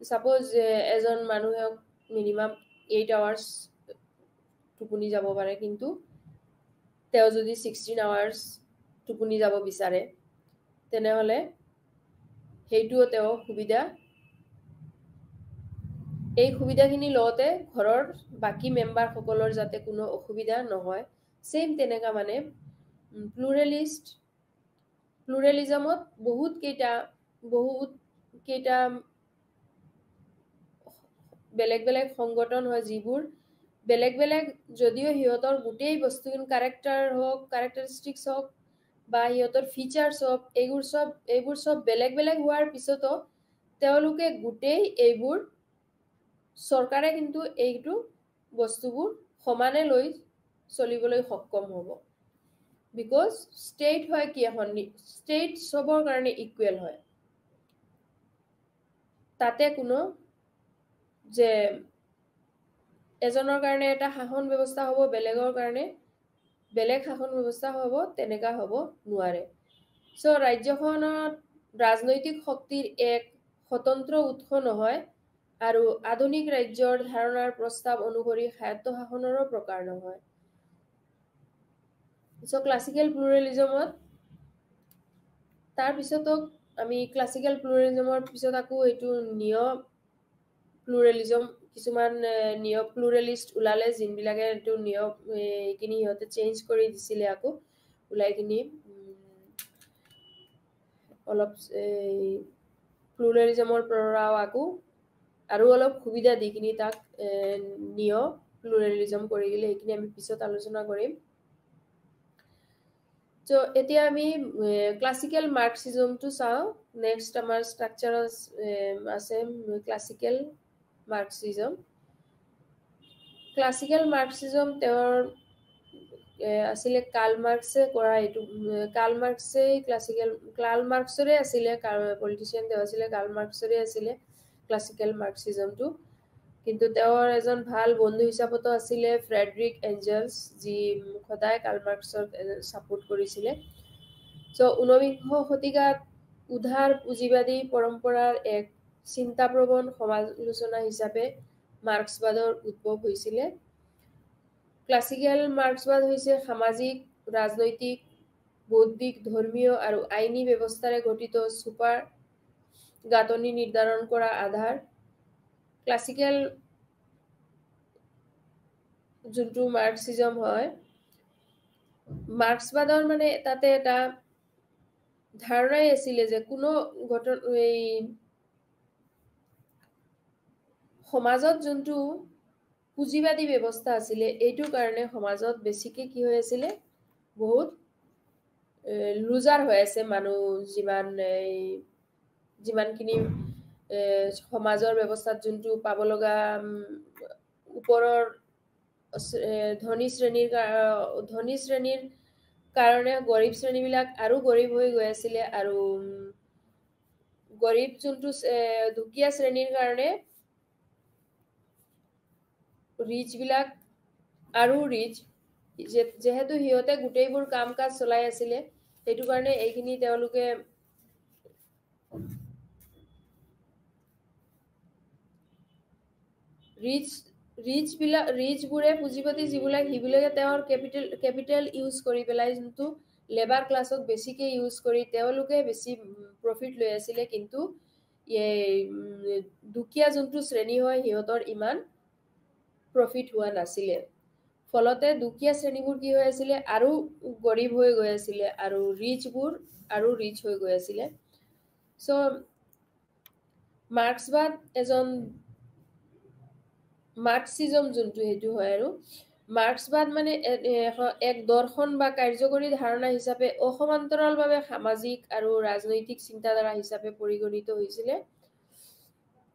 সাপোজ এজন মানুহে মিনিমাম 8 hours টোপনি যাব পাৰে কিন্তু তেও যদি 16 hours টোপনি যাব বিচাৰে তেনেহলে হেইটো তেও সুবিধা এই সুবিধাখিনি লওতে ঘৰৰ বাকি মেম্বাৰ সকলৰ যাতে কোনো অসুবিধা নহয় সেম তেনেকা মানে প্লুৰালিজমত বহুত কেইটা বেলেগ বেলেগ সংগঠন হয় যিবোৰ বেলেগ বেলেগ যদিও হিয়তৰ গোটেই বস্তুখিনি ক্যাৰেক্টাৰিস্টিক্স হওক বা হিয়তৰ ফিচাৰ্স হওক এইবোৰ সব বেলেগ বেলেগ হোৱাৰ পিছতো তেওঁলোকে গোটেই এইবোৰ চৰকাৰে কিন্তু এইটো বস্তুবোৰ সমানে লৈ চলিবলৈ সক্ষম হ'ব বিকজ ষ্টেট হয় কি এখন ষ্টেট সবৰ কাৰণে ইকুৱেল হয় তাতে কোনো যে এজনৰ কাৰণে এটা শাসন ব্যৱস্থা হ'ব বেলেগৰ কাৰণে বেলেগ শাসন ব্যৱস্থা হ'ব তেনেকা হ'ব নোৱাৰে সো ৰাজ্যখনত ৰাজনৈতিক শক্তিৰ এক স্বতন্ত্ৰ উৎস নহয় আৰু আধুনিক ৰাজ্যৰ ধাৰণাৰ প্ৰস্তাৱ অনুসৰি স্বায়ত্তশাসনৰো প্ৰকাৰ নহয় সো ক্লাসিক্যাল প্লুৰালিজমত তাৰ পিছতো আমি ক্লাসিক্যাল প্লুৰালিজমৰ পিছত আকৌ এইটো নিয় প্লুৰালিজম কিছুমান নিয় প্লুৰালিষ্ট ওলালে জিনবিলাকে এইটো নিয় এইখিনি সিহঁতে চেঞ্জ কৰি দিছিলে আকৌ ওলাইখিনি অলপ প্লুৰালিজমৰ পৰাও আকৌ আৰু অলপ সুবিধা দিকিনি তাক নিয় প্লুৰালিজম কৰি গলে এইখিনি আমি পিছত আলোচনা কৰিম So, এতিয়া আমি ক্লাসিক্যাল মাৰ্কসিজমটো চাও নেক্সট আমাৰ স্ট্ৰাকচাৰ আছে ক্লাসিক্যাল মাৰ্কসিজম তেওঁৰ আছিলে কাৰ্ল মাৰ্কসে কৰা এটো কাৰ্ল মাৰ্কসে কাৰ্ল মাৰ্কসৰে আছিলে পলিটিশিয়ান তেওঁ আছিলে কাৰ্ল মাৰ্কসৰে আছিলে ক্লাসিক্যাল মাৰ্কসিজমটো কিন্তু তেওঁৰ এজন ভাল বন্ধু হিচাপতো আছিলে ফ্ৰেডৰিক এঞ্জেলছ যি খদায় কাৰ্ল মাৰ্কসৰ সাপোৰ্ট কৰিছিলে সো 19শ শতিকাত উদাৰ পুঁজিবাদী পৰম্পৰাৰ এক চিন্তাপ্ৰবণ সমালোচনা হিচাপে মাৰ্কসবাদৰ উদ্ভৱ হৈছিলে ক্লাসিক্যাল মাৰ্কসবাদ হৈছে সামাজিক ৰাজনৈতিক বৌদ্ধিক ধৰ্মীয় আৰু আইনী ব্যৱস্থাৰে গঠিত সুপাৰ গাঁথনি নিৰ্ধাৰণ কৰা আধাৰ ক্লাসিক্যাল যোনটো মাৰ্কসিজম হয় মাৰ্কসবাদৰ মানে তাতে এটা ধাৰণাই আছিল যে কোনো এই সমাজত যোনটো পুঁজিবাদী ব্যৱস্থা আছিল এইটোৰ কাৰণে সমাজত বেছিকে কি হৈ আছিল বহুত লুজাৰ হৈ আছে মানুহ যিমানখিনি সমাজৰ ব্যৱস্থাত যোনটো পাব লগা ওপৰৰ ধনী শ্ৰেণীৰ কাৰণে গৰীব শ্ৰেণীবিলাক আৰু গৰীব হৈ গৈ আছিল আৰু গৰীব যোনটো দুখীয়া শ্ৰেণীৰ কাৰণে ৰিচ বিলাক আৰু ৰিচ যেহেতু হিয়তে গোটেইবোৰ কাম কাজ চলাই আছিল সেইটো কাৰণে এইখিনি তেওঁলোকে ৰিচবোৰে পুঁজিপতি যিবিলাক সিবিলাকে তেওঁৰ কেপিটেল ইউজ কৰি পেলাই যোনটো লেবাৰ ক্লাছক বেছিকে ইউজ কৰি তেওঁলোকে বেছি প্ৰফিট লৈ আছিলে, কিন্তু দুখীয়া যোনটো শ্ৰেণী হয় সিহঁতৰ ইমান প্ৰফিট হোৱা নাছিলে। ফলতে দুখীয়া শ্ৰেণীবোৰ কি হৈ আছিলে, আৰু গৰীব হৈ গৈ আছিলে, আৰু ৰিচবোৰ আৰু ৰিচ হৈ গৈ আছিলে। চ' মাৰ্কচিজম যোনটো সেইটো হয়, আৰু মাৰ্কসবাদ মানে এক দৰ্শন বা কাৰ্যকৰী ধাৰণা হিচাপে অসমান্তৰালভাৱে সামাজিক আৰু ৰাজনৈতিক চিন্তাধাৰা হিচাপে পৰিগণিত হৈছিলে।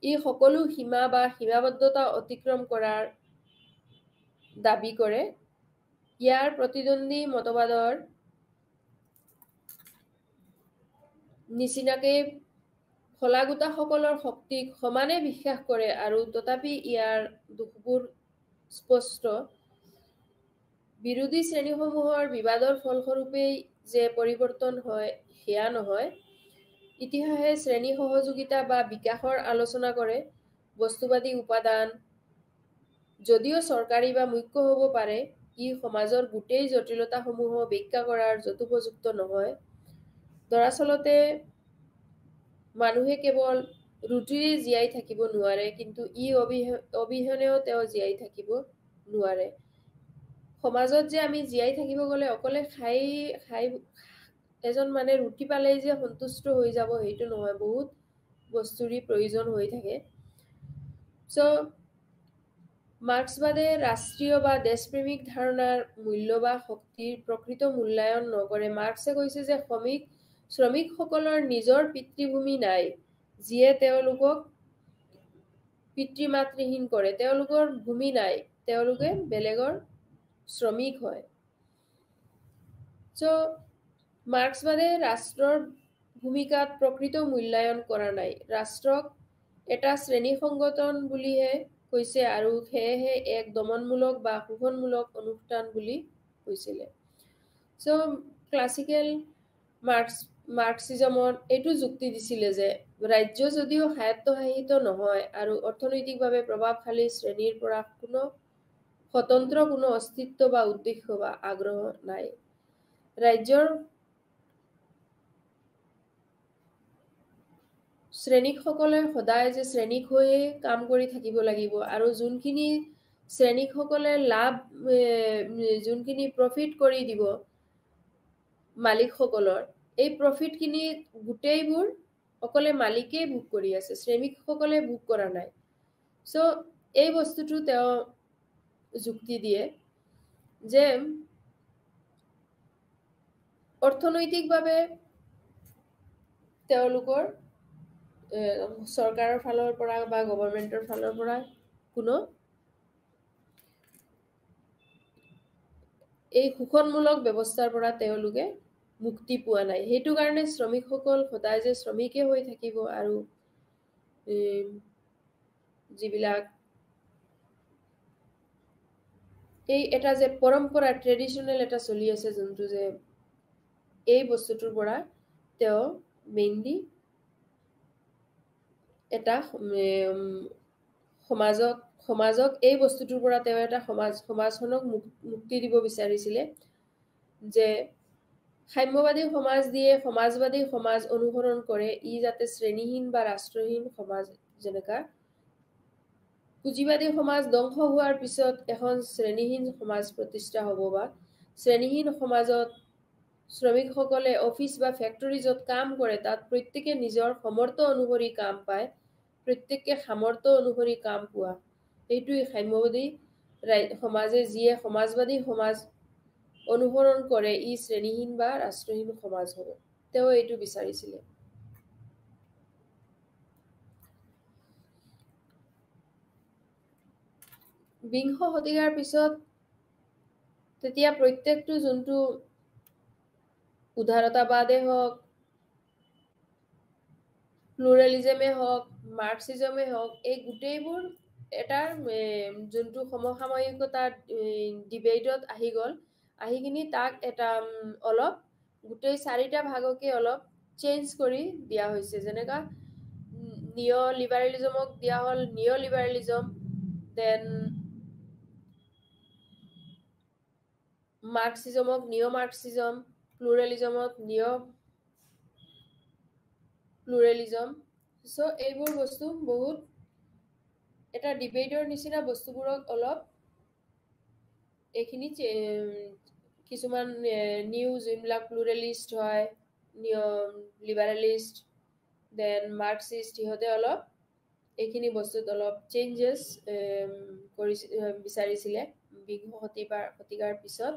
ই সকলো সীমা বা সীমাবদ্ধতা অতিক্ৰম কৰাৰ দাবী কৰে। ইয়াৰ প্ৰতিদ্বন্দ্বী মতবাদৰ নিচিনাকে ফলাগোটাসকলৰ শক্তিক সমানে বিশ্বাস কৰে, আৰু তথাপি ইয়াৰ দুখবোৰ স্পষ্ট। বিৰোধী শ্ৰেণীসমূহৰ বিবাদৰ ফলস্বৰূপেই যে পৰিৱৰ্তন হয় সেয়া নহয়। ইতিহাসে শ্ৰেণী সহযোগিতা বা বিকাশৰ আলোচনা কৰে। বস্তুবাদী উপাদান যদিও চৰকাৰী বা মুখ্য হ'ব পাৰে, ই সমাজৰ গোটেই জটিলতাসমূহ ব্যাখ্যা কৰাৰ যথোপযুক্ত নহয়। দৰাচলতে মানুহে কেৱল ৰুটিৰে জীয়াই থাকিব নোৱাৰে, কিন্তু ই অবিহনেও তেওঁ জীয়াই থাকিব নোৱাৰে। সমাজত যে আমি জীয়াই থাকিব গ'লে অকলে খাই এজন মানে ৰুটি পালেই যে সন্তুষ্ট হৈ যাব সেইটো নহয়, বহুত বস্তুৰে প্ৰয়োজন হৈ থাকে। চ' মাৰ্কসবাদে ৰাষ্ট্ৰীয় বা দেশপ্ৰেমিক ধাৰণাৰ মূল্য বা শক্তিৰ প্ৰকৃত মূল্যায়ন নকৰে। মাৰ্কসে কৈছে যে শ্ৰমিকসকলৰ নিজৰ পিতৃভূমি নাই, যিয়ে তেওঁলোকক পিতৃ-মাতৃহীন কৰে। তেওঁলোকৰ ভূমি নাই, তেওঁলোকে বেলেগৰ শ্ৰমিক হয়। চ' মাৰ্কসবাদে ৰাষ্ট্ৰৰ ভূমিকাত প্ৰকৃত মূল্যায়ন কৰা নাই, ৰাষ্ট্ৰক এটা শ্ৰেণী সংগঠন বুলিহে কৈছে, আৰু সেয়েহে এক দমনমূলক বা শোষণমূলক অনুষ্ঠান বুলি কৈছিলে। চ' ক্লাছিকেল মাৰ্কসিজমত এইটো যুক্তি দিছিলে যে ৰাজ্য যদিও স্বায়ত্তশাসিত নহয় আৰু অৰ্থনৈতিকভাৱে প্ৰভাৱশালী শ্ৰেণীৰ পৰা স্বতন্ত্ৰ কোনো অস্তিত্ব বা উদ্দেশ্য বা আগ্ৰহ নাই। ৰাজ্যৰ শ্ৰেণীকসকলে সদায় যে শ্ৰেণীক হৈয়ে কাম কৰি থাকিব লাগিব, আৰু যোনখিনি শ্ৰেণীকসকলে যোনখিনি প্ৰফিট কৰি দিব মালিকসকলৰ, এই প্ৰফিটখিনি গোটেইবোৰ অকলে মালিকেই ভোগ কৰি আছে, শ্ৰমিকসকলে ভোগ কৰা নাই। চ' এই বস্তুটো তেওঁ যুক্তি দিয়ে যে অৰ্থনৈতিকভাৱে তেওঁলোকৰ চৰকাৰৰ ফালৰ পৰা বা গভৰ্ণমেণ্টৰ ফালৰ পৰা কোনো এই শোষণমূলক ব্যৱস্থাৰ পৰা তেওঁলোকে মুক্তি পোৱা নাই। সেইটো কাৰণে শ্ৰমিকসকল সদায় যে শ্ৰমিকে হৈ থাকিব, আৰু যিবিলাক এই এটা যে পৰম্পৰা ট্ৰেডিশ্যনেল এটা চলি আছে, যোনটো যে এই বস্তুটোৰ পৰা তেওঁ মেইনলি এটা সমাজক এই বস্তুটোৰ পৰা তেওঁ এটা সমাজখনক মুক্তি দিব বিচাৰিছিলে, যে সাম্যবাদী সমাজ দিয়ে সমাজবাদী সমাজ অনুসৰণ কৰে, ই যাতে শ্ৰেণীহীন বা ৰাষ্ট্ৰহীন সমাজ, যেনেকা পুঁজিবাদী সমাজ ধ্বংস হোৱাৰ পিছত এখন শ্ৰেণীহীন সমাজ প্ৰতিষ্ঠা হ'ব, বা শ্ৰেণীহীন সমাজত শ্ৰমিকসকলে অফিচ বা ফেক্টৰী য'ত কাম কৰে তাত প্ৰত্যেকে নিজৰ সামৰ্থ্য অনুসৰি কাম পায়, প্ৰত্যেকে সামৰ্থ্য অনুসৰি কাম পোৱা, এইটোৱেই সাম্যবাদী সমাজে, যিয়ে সমাজবাদী সমাজ অনুসৰণ কৰে, ই শ্ৰেণীহীন বা ৰাষ্ট্ৰহীন সমাজ হ'ব। তেওঁ এইটো বিচাৰিছিলে। বিংশ শতিকাৰ পিছত তেতিয়া প্ৰত্যেকটো যোনটো উদাৰতাবাদে হওক, প্লুৰেলিজমে হওক, মাৰ্কসিজমে হওক, এই গোটেইবোৰ এটাৰ যোনটো সমসাময়িকতা ডিবেটত আহি গ'ল, আহি কিনি তাক এটা অলপ গোটেই চাৰিটা ভাগকে অলপ চেঞ্জ কৰি দিয়া হৈছে। যেনেকা নিঅ' লিবাৰেলিজমক দিয়া হ'ল নিঅ' লিবাৰেলিজম, দেন মাৰ্কচিজমক নিঅ মাৰ্কচিজম, প্লুৰেলিজমক নিঅ প্লুৰেলিজম। চ' এইবোৰ বস্তু বহুত এটা ডিবেটৰ নিচিনা বস্তুবোৰক অলপ এইখিনি কিছুমান নিউ যোনবিলাক প্লুৰেলিষ্ট হয়, লিবাৰেলিষ্ট, দেন মাৰ্কচিষ্ট, সিহঁতে অলপ এইখিনি বস্তুত অলপ চেঞ্জেছ বিচাৰিছিলে বিংশ শতিকাৰ পিছত।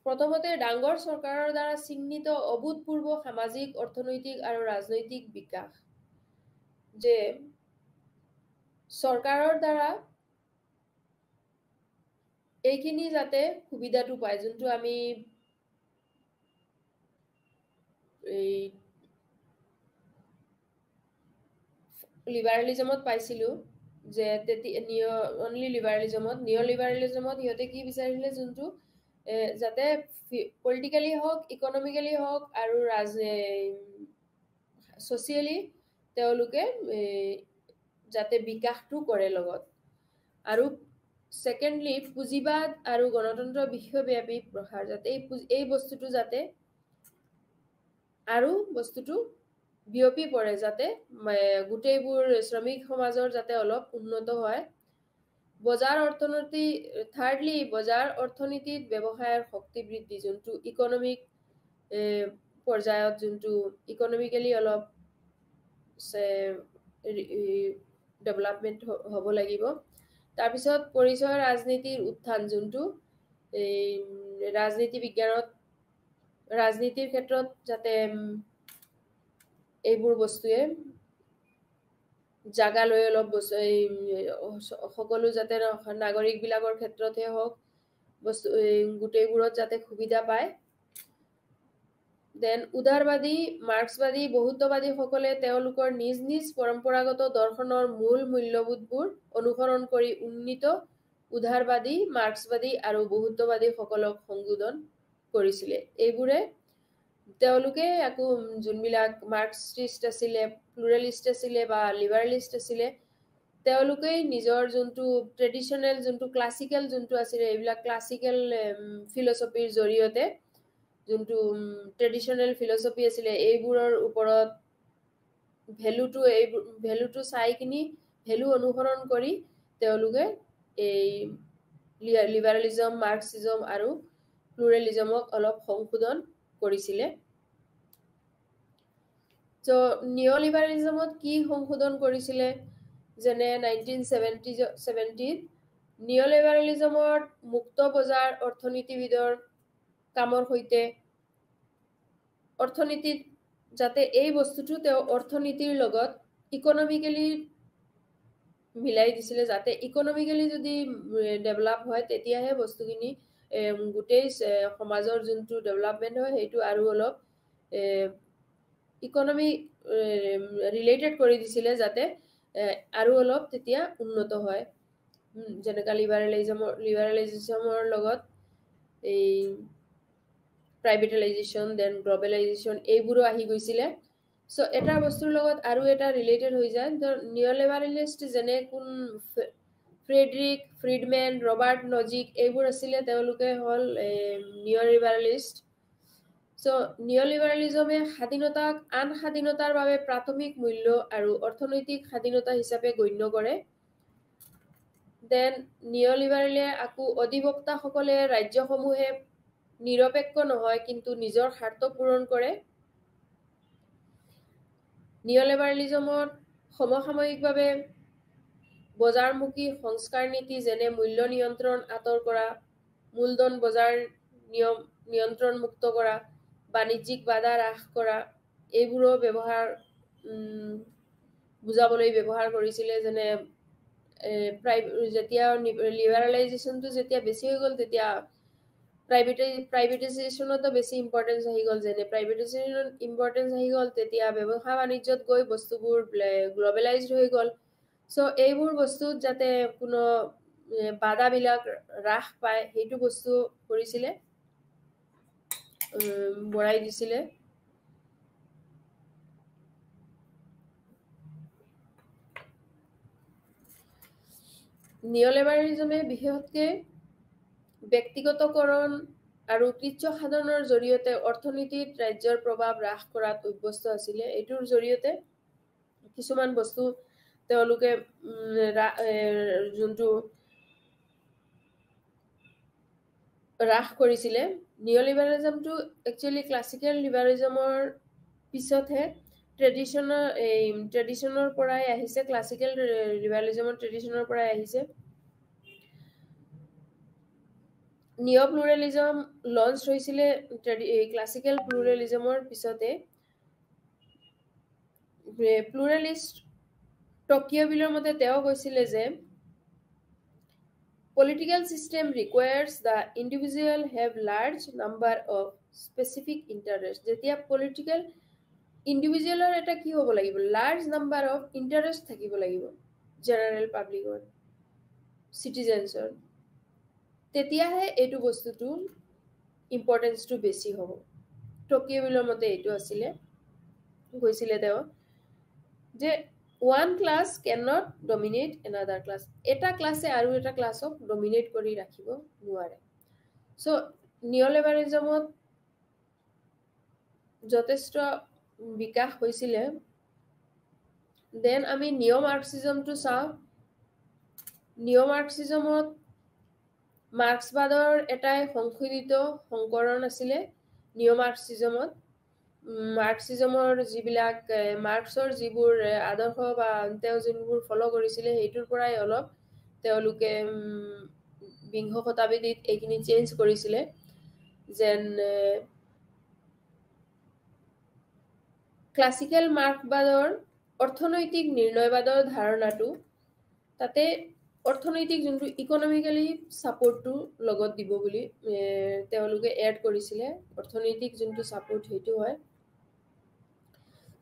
প্ৰথমতে ডাঙৰ চৰকাৰৰ দ্বাৰা চিহ্নিত অভূতপূৰ্ব সামাজিক, অৰ্থনৈতিক আৰু ৰাজনৈতিক বিকাশ, যে চৰকাৰৰ দ্বাৰা এইখিনি যাতে সুবিধাটো পায়, যোনটো আমি এই লিবাৰেলিজমত পাইছিলো, যে অনলি লিবাৰেলিজমত, নিঅ লিবাৰেলিজমত সিহঁতে কি বিচাৰিছিলে, যোনটো যাতে পলিটিকেলি হওক, ইকনমিকেলি হওক আৰু ছচিয়েলি তেওঁলোকে যাতে বিকাশটো কৰে লগত। আৰু ছেকেণ্ডলি পুঁজিবাদ আৰু গণতন্ত্ৰ বিশ্বব্যাপী প্ৰসাৰ, যাতে এই বস্তুটো যাতে আৰু বস্তুটো বিয়পি পৰে, যাতে গোটেইবোৰ শ্ৰমিক সমাজৰ যাতে অলপ উন্নত হয়। বজাৰ অৰ্থনীতি, থাৰ্ডলি বজাৰ অৰ্থনীতিত ব্যৱসায়ৰ শক্তি বৃদ্ধি, যোনটো ইকনমিক পৰ্যায়ত, যোনটো ইকনমিকেলি অলপ ডেভেলপমেণ্ট হ'ব লাগিব। তাৰপিছত পৰিচয় ৰাজনীতিৰ উত্থান, যোনটো এই ৰাজনীতি বিজ্ঞানত, ৰাজনীতিৰ ক্ষেত্ৰত যাতে এইবোৰ বস্তুৱে জাগা লৈ অলপ সকলো যাতে নাগৰিকবিলাকৰ ক্ষেত্ৰতহে হওক, গোটেইবোৰত যাতে সুবিধা পায়। দেন উদাৰবাদী, মাৰ্ক্সবাদী, বহুত্ববাদীসকলে তেওঁলোকৰ নিজ নিজ পৰম্পৰাগত দৰ্শনৰ মূল মূল্যবোধবোৰ অনুসৰণ কৰি উন্নীত উদাৰবাদী, মাৰ্ক্সবাদী আৰু বহুত্ববাদীসকলক সংশোধন কৰিছিলে। এইবোৰে তেওঁলোকে আকৌ যোনবিলাক মাৰ্ক্সিষ্ট আছিলে, প্লুৰেলিষ্ট আছিলে বা লিবাৰেলিষ্ট আছিলে, তেওঁলোকেই নিজৰ যোনটো ট্ৰেডিশ্যনেল, যোনটো ক্লাছিকেল যোনটো আছিলে, এইবিলাক ক্লাছিকেল ফিলচফিৰ জৰিয়তে, যোনটো ট্ৰেডিশ্যনেল ফিলচফি আছিলে, এইবোৰৰ ওপৰত ভেলুটো চাই কিনি, ভেলু অনুসৰণ কৰি তেওঁলোকে এই লিবাৰেলিজম, মাৰ্ক্সিজম আৰু প্লুৰেলিজমক অলপ সংশোধন কৰিছিলে। চ' নিঅ লিবাৰেলিজমত কি সংশোধন কৰিছিলে, যেনে 1970 নিঅ লিবাৰেলিজমত মুক্ত বজাৰ অৰ্থনীতিবিদৰ কামৰ সৈতে অৰ্থনীতিত যাতে এই বস্তুটো তেওঁ অৰ্থনীতিৰ লগত ইকনমিকেলি মিলাই দিছিলে, যাতে ইকনমিকেলি যদি ডেভেলপ হয়, তেতিয়াহে বস্তুখিনি গোটেই সমাজৰ যোনটো ডেভেলপমেণ্ট হয়, সেইটো আৰু অলপ ইকনমি ৰিলেটেড কৰি দিছিলে, যাতে আৰু অলপ তেতিয়া উন্নত হয়। যেনেকা লিবাৰেলিজমৰ লগত এই প্ৰাইভেটাইজেশ্যন, দেন গ্লবেলাইজেশ্যন, এইবোৰো আহি গৈছিলে। চ' এটা বস্তুৰ লগত আৰু এটা ৰিলেটেড হৈ যায়। নিঅ লিবাৰেলিষ্ট যেনে ফ্ৰিডমেন, ৰবাৰ্ট নজিক, এইবোৰ আছিলে, তেওঁলোকে হ'ল নিঅ লিবাৰেলিষ্ট। চ' নিঅ লিবাৰেলিজমে স্বাধীনতাক আন স্বাধীনতাৰ বাবে প্ৰাথমিক মূল্য আৰু অৰ্থনৈতিক স্বাধীনতা হিচাপে গণ্য কৰে। দেন নিঅ লিবাৰেলে আকৌ অধিবক্তাসকলে ৰাজ্যসমূহে নিৰপেক্ষ নহয়, কিন্তু নিজৰ স্বাৰ্থ পূৰণ কৰে। নিঅ লিবাৰেলিজমত সমসাময়িকভাৱে বজাৰমুখী সংস্কাৰ নীতি, যেনে মূল্য নিয়ন্ত্ৰণ আঁতৰ কৰা, মূলধন বজাৰ নিয়ন্ত্ৰণ মুক্ত কৰা, বাণিজ্যিক বাধা হ্ৰাস কৰা, এইবোৰো বুজাবলৈ ব্যৱহাৰ কৰিছিলে। যেনে যেতিয়া লিবাৰেলাইজেশ্যনটো যেতিয়া বেছি হৈ গ'ল, তেতিয়া প্ৰাইভেটাইজেশ্যনতো বেছি ইম্পৰ্টেঞ্চ আহি গ'ল। যেনে প্ৰাইভেটাইজেশ্যনত ইম্পৰ্টেঞ্চ আহি গ'ল, তেতিয়া ব্যৱসায় বাণিজ্যত গৈ বস্তুবোৰ গ্লবেলাইজড হৈ গ'ল। চ' এইবোৰ বস্তুত যাতে কোনো বাধাবিলাক হ্ৰাস পায়, সেইটো বস্তু কৰিছিলে, বঢ়াই দিছিলে। নিঅ'লিবাৰেলিজমে বিশেষকৈ ব্যক্তিগতকৰণ আৰু কৃচ্ছ সাধনৰ জৰিয়তে অৰ্থনীতিত ৰাজ্যৰ প্ৰভাৱ হ্ৰাস কৰাত অভ্যস্ত আছিলে। এইটোৰ জৰিয়তে কিছুমান বস্তু তেওঁলোকে যোনটো হ্ৰাস কৰিছিলে। নিঅ'লিবাৰেলিজমটো একচুৱেলি ক্লাছিকেল লিবাৰেলিজমৰ পিছতহে ট্ৰেডিশ্যনৰ পৰাই আহিছে, ক্লাছিকেল লিবাৰেলিজমৰ ট্ৰেডিশ্যনৰ পৰাই আহিছে। নিঅ' প্লুৰেলিজম লঞ্চ হৈছিলে ক্লাছিকেল প্লুৰেলিজমৰ পিছতে। প্লুৰেলিষ্ট টকিঅ'ভিলৰ মতে তেওঁ কৈছিলে যে political system requires the individual have large number of specific interests. যেতিয়া political individualৰ এটা কি হ'ব লাগিব, large number of interest থাকিব লাগিব জেনাৰেল পাব্লিকৰ, চিটিজেন্সৰ, তেতিয়াহে এইটো বস্তুটো ইম্পৰ্টেঞ্চটো বেছি হ'ব। টকিঅ'ভিলৰ মতে এইটো আছিলে, কৈছিলে তেওঁ যে one class cannot dominate another class. এটা ক্লাছে আৰু এটা ক্লাছক ডমিনেট কৰি ৰাখিব নোৱাৰে। সো নিঅ'লিবাৰেলিজমত যথেষ্ট বিকাশ হৈছিলে। দেন আমি নিঅ' চাওঁ। নিঅ' মাৰ্ক্সবাদৰ এটাই সংশোধিত সংকৰণ আছিলে। নিঅ' মাৰ্ক্সিজমৰ যিবিলাক মাৰ্ক্সৰ যিবোৰ আদৰ্শ বা তেওঁ যোনবোৰ ফল' কৰিছিলে সেইটোৰ পৰাই অলপ তেওঁলোকে বিংশ শতাব্দীত এইখিনি চেঞ্জ কৰিছিলে। যেন ক্লাছিকেল মাৰ্ক্সবাদৰ অৰ্থনৈতিক নিৰ্ণয়বাদৰ ধাৰণাটো তাতে অৰ্থনৈতিক যোনটো ইকনমিকেলি ছাপৰ্টটো লগত দিব বুলি তেওঁলোকে এড কৰিছিলে। অৰ্থনৈতিক যোনটো ছাপৰ্ট সেইটো হয়।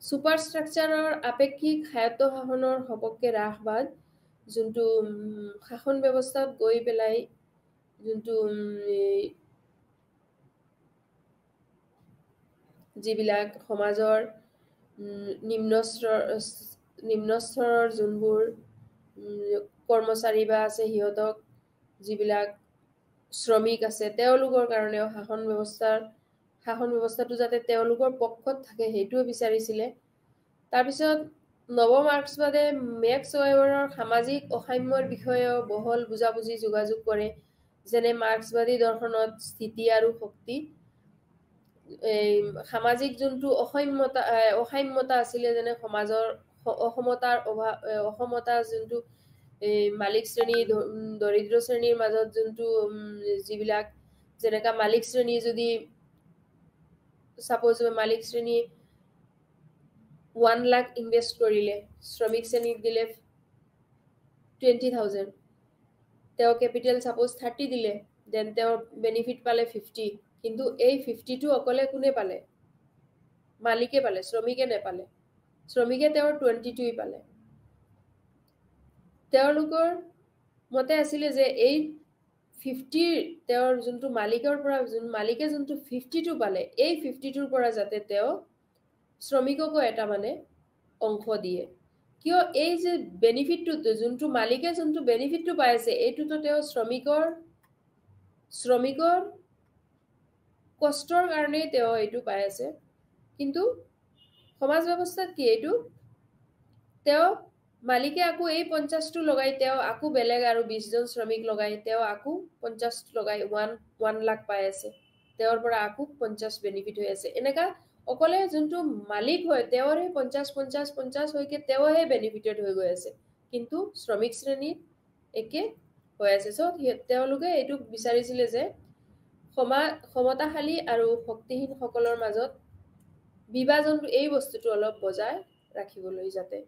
ছুপাৰ ষ্ট্ৰাকচাৰৰ আপেক্ষিক স্বায়ত্তশাসনৰ সপক্ষে হ্ৰাসবাদ, যোনটো শাসন ব্যৱস্থাত গৈ পেলাই যোনটো যিবিলাক সমাজৰ নিম্ন স্তৰৰ যোনবোৰ কৰ্মচাৰী বা আছে, সিহঁতক যিবিলাক শ্ৰমিক আছে তেওঁলোকৰ কাৰণেও শাসন ব্যৱস্থাটো যাতে তেওঁলোকৰ পক্ষত থাকে সেইটোও বিচাৰিছিলে। তাৰপিছত নৱ মাৰ্ক্সবাদে মেক্স ৱেবাৰৰ সামাজিক অসাম্যৰ বিষয়েও বহল বুজাবুজি যোগাযোগ কৰে। যেনে মাৰ্ক্সবাদী দৰ্শনত স্থিতি আৰু শক্তি, সামাজিক যোনটো অসাম্যতা আছিলে, যেনে সমাজৰ অসমতা যোনটো মালিক শ্ৰেণী দৰিদ্ৰ শ্ৰেণীৰ মাজত যোনটো যিবিলাক যেনেকা মালিক শ্ৰেণী যদি সাপোজ মালিক শ্ৰেণী 1 লাখ ইনভেষ্ট কৰিলে, শ্ৰমিক শ্ৰেণীক দিলে 20,000, তেওঁ কেপিটেল সাপোজ 30 দিলে, দেন তেওঁ বেনিফিট পালে 50, কিন্তু এই 50টো অকলে কোনে পালে? মালিকে পালে, শ্ৰমিকে নেপালে। শ্ৰমিকে তেওঁৰ 22 পালে। তেওঁলোকৰ মতে আছিলে যে এই 50 তেওঁৰ যোনটো মালিকৰ পৰা মালিকে যোনটো 52 পালে, এই 52টোৰ পৰা যাতে তেওঁ শ্ৰমিককো এটা মানে অংশ দিয়ে। কিয় এই যে বেনিফিটটো যোনটো মালিকে যোনটো বেনিফিটটো পাই আছে, এইটোতো তেওঁ শ্ৰমিকৰ কষ্টৰ কাৰণেই তেওঁ এইটো পাই আছে। কিন্তু সমাজ ব্যৱস্থাত কি এইটো তেওঁ মালিকে আকৌ এই 50টো লগাই তেওঁ আকৌ বেলেগ আৰু 20 জন শ্ৰমিক লগাই তেওঁ আকৌ 50 লগাই 1 লাখ পাই আছে, তেওঁৰ পৰা আকৌ 50 বেনিফিট হৈ আছে। এনেকা অকলে যোনটো মালিক হয় তেওঁৰে 50 হৈকে তেওঁহে বেনিফিটেড হৈ গৈ আছে, কিন্তু শ্ৰমিক শ্ৰেণীৰ একে হৈ আছে। তেওঁলোকে এইটো বিচাৰিছিলে যে ক্ষমতাশালী আৰু শক্তিহীন সকলৰ মাজত বিভাজনটো এই বস্তুটো অলপ বজাই ৰাখিবলৈ যাতে।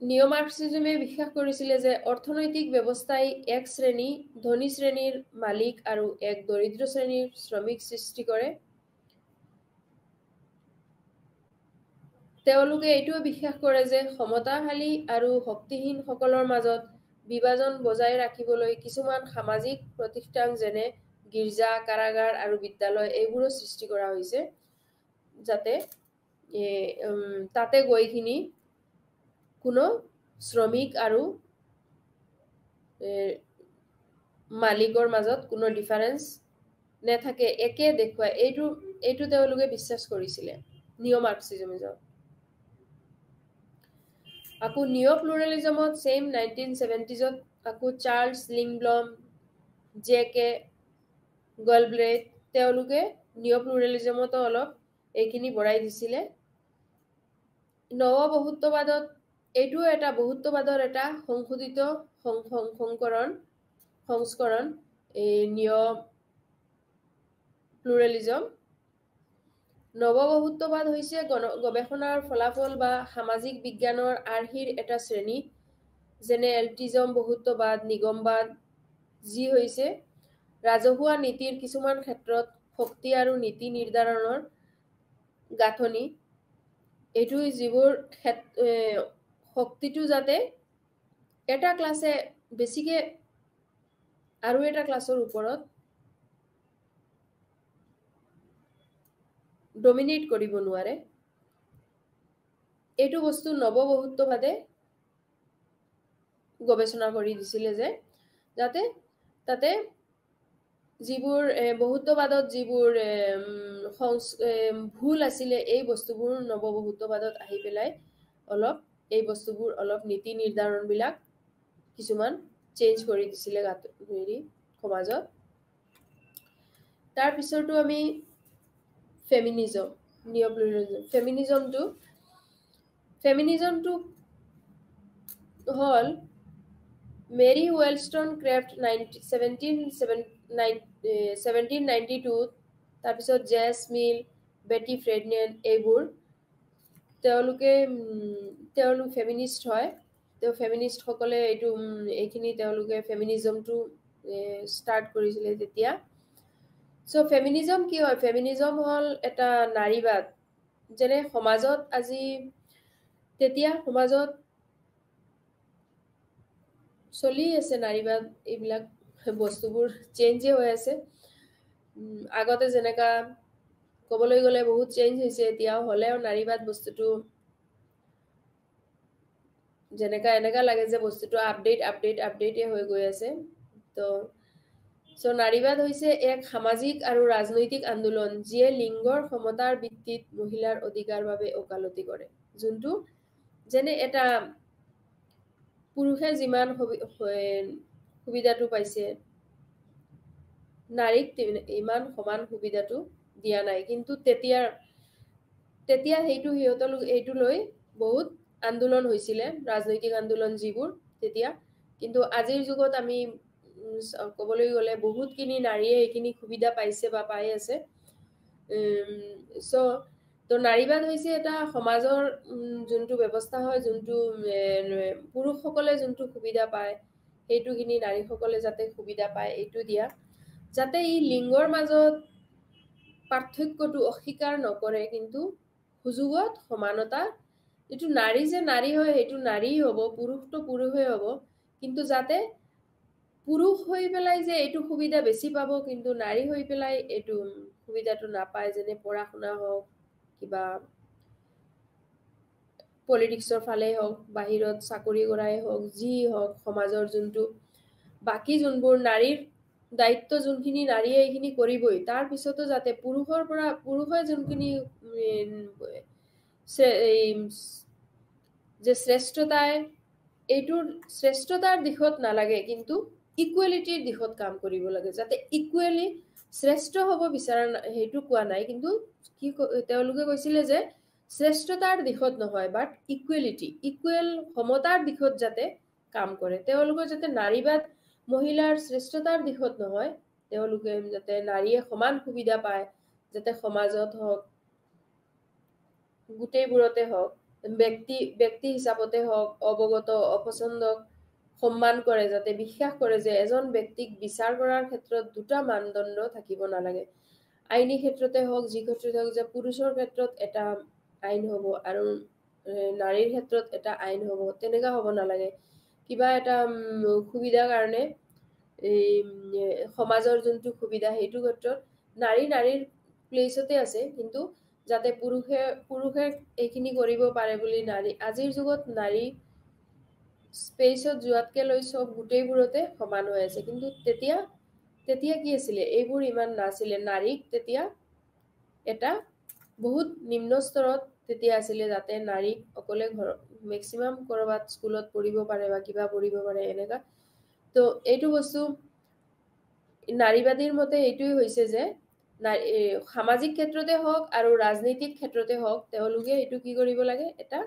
নিঅ' মাৰ্ক্সিজমে বিশ্বাস কৰিছিলে যে অৰ্থনৈতিক ব্যৱস্থাই এক শ্ৰেণী ধনী শ্ৰেণীৰ মালিক আৰু এক দৰিদ্ৰ শ্ৰেণীৰ শ্ৰমিক সৃষ্টি কৰে। তেওঁলোকে এইটোও বিশ্বাস কৰে যে ক্ষমতাশালী আৰু শক্তিহীন সকলৰ মাজত বিভাজন বজাই ৰাখিবলৈ কিছুমান সামাজিক প্ৰতিষ্ঠান যেনে গীৰ্জা, কাৰাগাৰ আৰু বিদ্যালয় এইবোৰো সৃষ্টি কৰা হৈছে, যাতে তাতে গৈখিনি কোনো শ্ৰমিক আৰু মালিকৰ মাজত কোনো ডিফাৰেন্স নাথাকে, একে দেখুৱায়, এইটো তেওঁলোকে বিশ্বাস কৰিছিলে নিঅ মাৰ্কসিজমত। আকৌ নিঅ প্লুৰেলিজমত সেম 1970s আকৌ চাৰ্লছ লিংব্লম, জে.কে. গলব্ৰেথ তেওঁলোকে নিঅ প্লুৰেলিজমতো অলপ এইখিনি বঢ়াই দিছিলে। নৱবহুত্ববাদত এইটো এটা বহুত্ববাদৰ এটা সংশোধিত সংস্কৰণ এই নিঅ প্লুৰেলিজম। নৱবহুত্ববাদ হৈছে গৱেষণাৰ ফলাফল বা সামাজিক বিজ্ঞানৰ আৰ্হিৰ এটা শ্ৰেণী, যেনে এল্টিজম বহুত্ববাদ, নিগমবাদ, যি হৈছে ৰাজহুৱা নীতিৰ কিছুমান ক্ষেত্ৰত শক্তি আৰু নীতি নিৰ্ধাৰণৰ গাঁথনি। এইটো যিবোৰ শক্তিটো যাতে এটা ক্লাছে বেছিকে আৰু এটা ক্লাছৰ ওপৰত ডমিনেট কৰিব নোৱাৰে, এইটো বস্তু নৱবহুত্ববাদে গৱেষণা কৰি দিছিলে যে যাতে তাতে যিবোৰ বহুত্ববাদত যিবোৰ ভুল আছিলে এই বস্তুবোৰ নৱবহুত্ববাদত আহি পেলাই অলপ এই বস্তুবোৰ অলপ নীতি নিৰ্ধাৰণ বিলাক কিছুমান চেঞ্জ কৰি দিছিলে সমাজত। তাৰ পিছতো আমি ফেমিনিজম, নিঅ প্লুৰেলিজম, ফেমিনিজমটো হল মেৰী ৱেলষ্টনক্ৰাফ্ট 1792, তাৰপিছত জেছ মিল, বেটি ফ্ৰেডনেন, এইবোৰ তেওঁলোক ফেমিনিষ্ট হয়। ফেমিনিষ্টসকলে এইখিনি তেওঁলোকে ফেমিনিজমটো ষ্টাৰ্ট কৰিছিলে তেতিয়া। চ' ফেমিনিজম কি হয়? ফেমিনিজম হ'ল এটা নাৰীবাদ, যেনে সমাজত আজি তেতিয়া সমাজত চলি আছে নাৰীবাদ, এইবিলাক বস্তুবোৰ চেঞ্জে হৈ আছে। আগতে যেনেকা ক'বলৈ গ'লে বহুত চেঞ্জ হৈছে, এতিয়াও হ'লেও নাৰীবাদ বস্তুটো যেনেকা এনেকা লাগে যে বস্তুটো আপডেটে হৈ গৈ আছে। চ' নাৰীবাদ হৈছে এক সামাজিক আৰু ৰাজনৈতিক আন্দোলন যিয়ে লিংগৰ সমতাৰ ভিত্তিত মহিলাৰ অধিকাৰ বাবে ওকালতি কৰে। যোনটো যেনে এটা পুৰুষে যিমান সুবিধাটো পাইছে, নাৰীক ইমান সমান সুবিধাটো দিয়া নাই, কিন্তু তেতিয়া এইটো লৈ বহুত আন্দোলন হৈছিলে, ৰাজনৈতিক আন্দোলন যিবোৰ তেতিয়া। কিন্তু আজিৰ যুগত আমি ক'বলৈ গ'লে বহুতখিনি নাৰীয়ে এইখিনি সুবিধা পাইছে বা পাই আছে। তো নাৰীবাদ হৈছে এটা সমাজৰ যোনটো ব্যৱস্থা হয়, যোনটো পুৰুষসকলে যোনটো সুবিধা পায় সেইটোখিনি নাৰীসকলে যাতে সুবিধা পায়, এইটো দিয়া, যাতে ই লিংগৰ মাজত পাৰ্থক্যটো অস্বীকাৰ নকৰে, কিন্তু সুযোগত সমানতা, এইটো নাৰী যে নাৰী হয় সেইটো নাৰী হ'ব, পুৰুষটো পুৰুষে হ'ব, কিন্তু যাতে পুৰুষ হৈ পেলাই যে এইটো সুবিধা বেছি পাব, কিন্তু নাৰী হৈ পেলাই এইটো সুবিধাটো নাপায়, যেনে পঢ়া শুনা হওক, কিবা পলিটিক্সৰ ফালে হওক, বাহিৰত চাকৰি কৰাই হওক, যি হওক, সমাজৰ যোনটো বাকী যোনবোৰ নাৰীৰ দায়িত্ব যোনখিনি নাৰীয়ে এইখিনি কৰিবই, তাৰ পিছতো যাতে পুৰুষে যোনখিনি যে শ্ৰেষ্ঠতাৰ দিশত নালাগে, কিন্তু ইকুৱেলিটিৰ দিশত কাম কৰিব লাগে, যাতে ইকুৱেলি শ্ৰেষ্ঠ হ'ব বিচৰা সেইটো কোৱা নাই, কিন্তু তেওঁলোকে কৈছিলে যে শ্ৰেষ্ঠতাৰ দিশত নহয়, বাট ইকুৱেল সমতাৰ দিশত যাতে কাম কৰে। তেওঁলোকৰ যাতে নাৰীবাদ মহিলাৰ শ্ৰেষ্ঠতাৰ দিশত নহয়, তেওঁলোকে যাতে নাৰীয়ে সমান সুবিধা পায়, যাতে সমাজত হওক, গোটেইবোৰতে হওক, ব্যক্তি হিচাপতে হওক, অৱগত অপচন্দক সন্মান কৰে, যাতে বিশ্বাস কৰে যে এজন ব্যক্তিক বিচাৰ কৰাৰ ক্ষেত্ৰত দুটা মানদণ্ড থাকিব নালাগে। আইনী ক্ষেত্ৰতে হওক, যি ক্ষেত্ৰতে হওক, যে পুৰুষৰ ক্ষেত্ৰত এটা আইন হ'ব আৰু নাৰীৰ ক্ষেত্ৰত এটা আইন হ'ব, তেনেকা হ'ব নালাগে। কিবা এটা সুবিধাৰ কাৰণে এই সমাজৰ যোনটো সুবিধা, সেইটো ক্ষেত্ৰত নাৰীৰ প্লেচতে আছে, কিন্তু যাতে পুৰুষে এইখিনি কৰিব পাৰে বুলি আজিৰ যুগত নাৰী স্পেচত যোৱাতকৈ লৈ চব গোটেইবোৰতে সমান হৈ আছে। কিন্তু তেতিয়া কি আছিলে, এইবোৰ ইমান নাছিলে। নাৰীক তেতিয়া এটা বহুত নিম্ন স্তৰত তেতিয়া আছিলে, যাতে নাৰীক অকলে ঘৰত মেক্সিমাম ক'ৰবাত স্কুলত পঢ়িব পাৰে বা কিবা পঢ়িব পাৰে এনেকা। তো এইটো বস্তু নাৰীবাদীৰ মতে এইটোৱে হৈছে যে সামাজিক ক্ষেত্ৰতে হওক আৰু ৰাজনৈতিক ক্ষেত্ৰতে হওক তেওঁলোকে এইটো কি কৰিব লাগে, এটা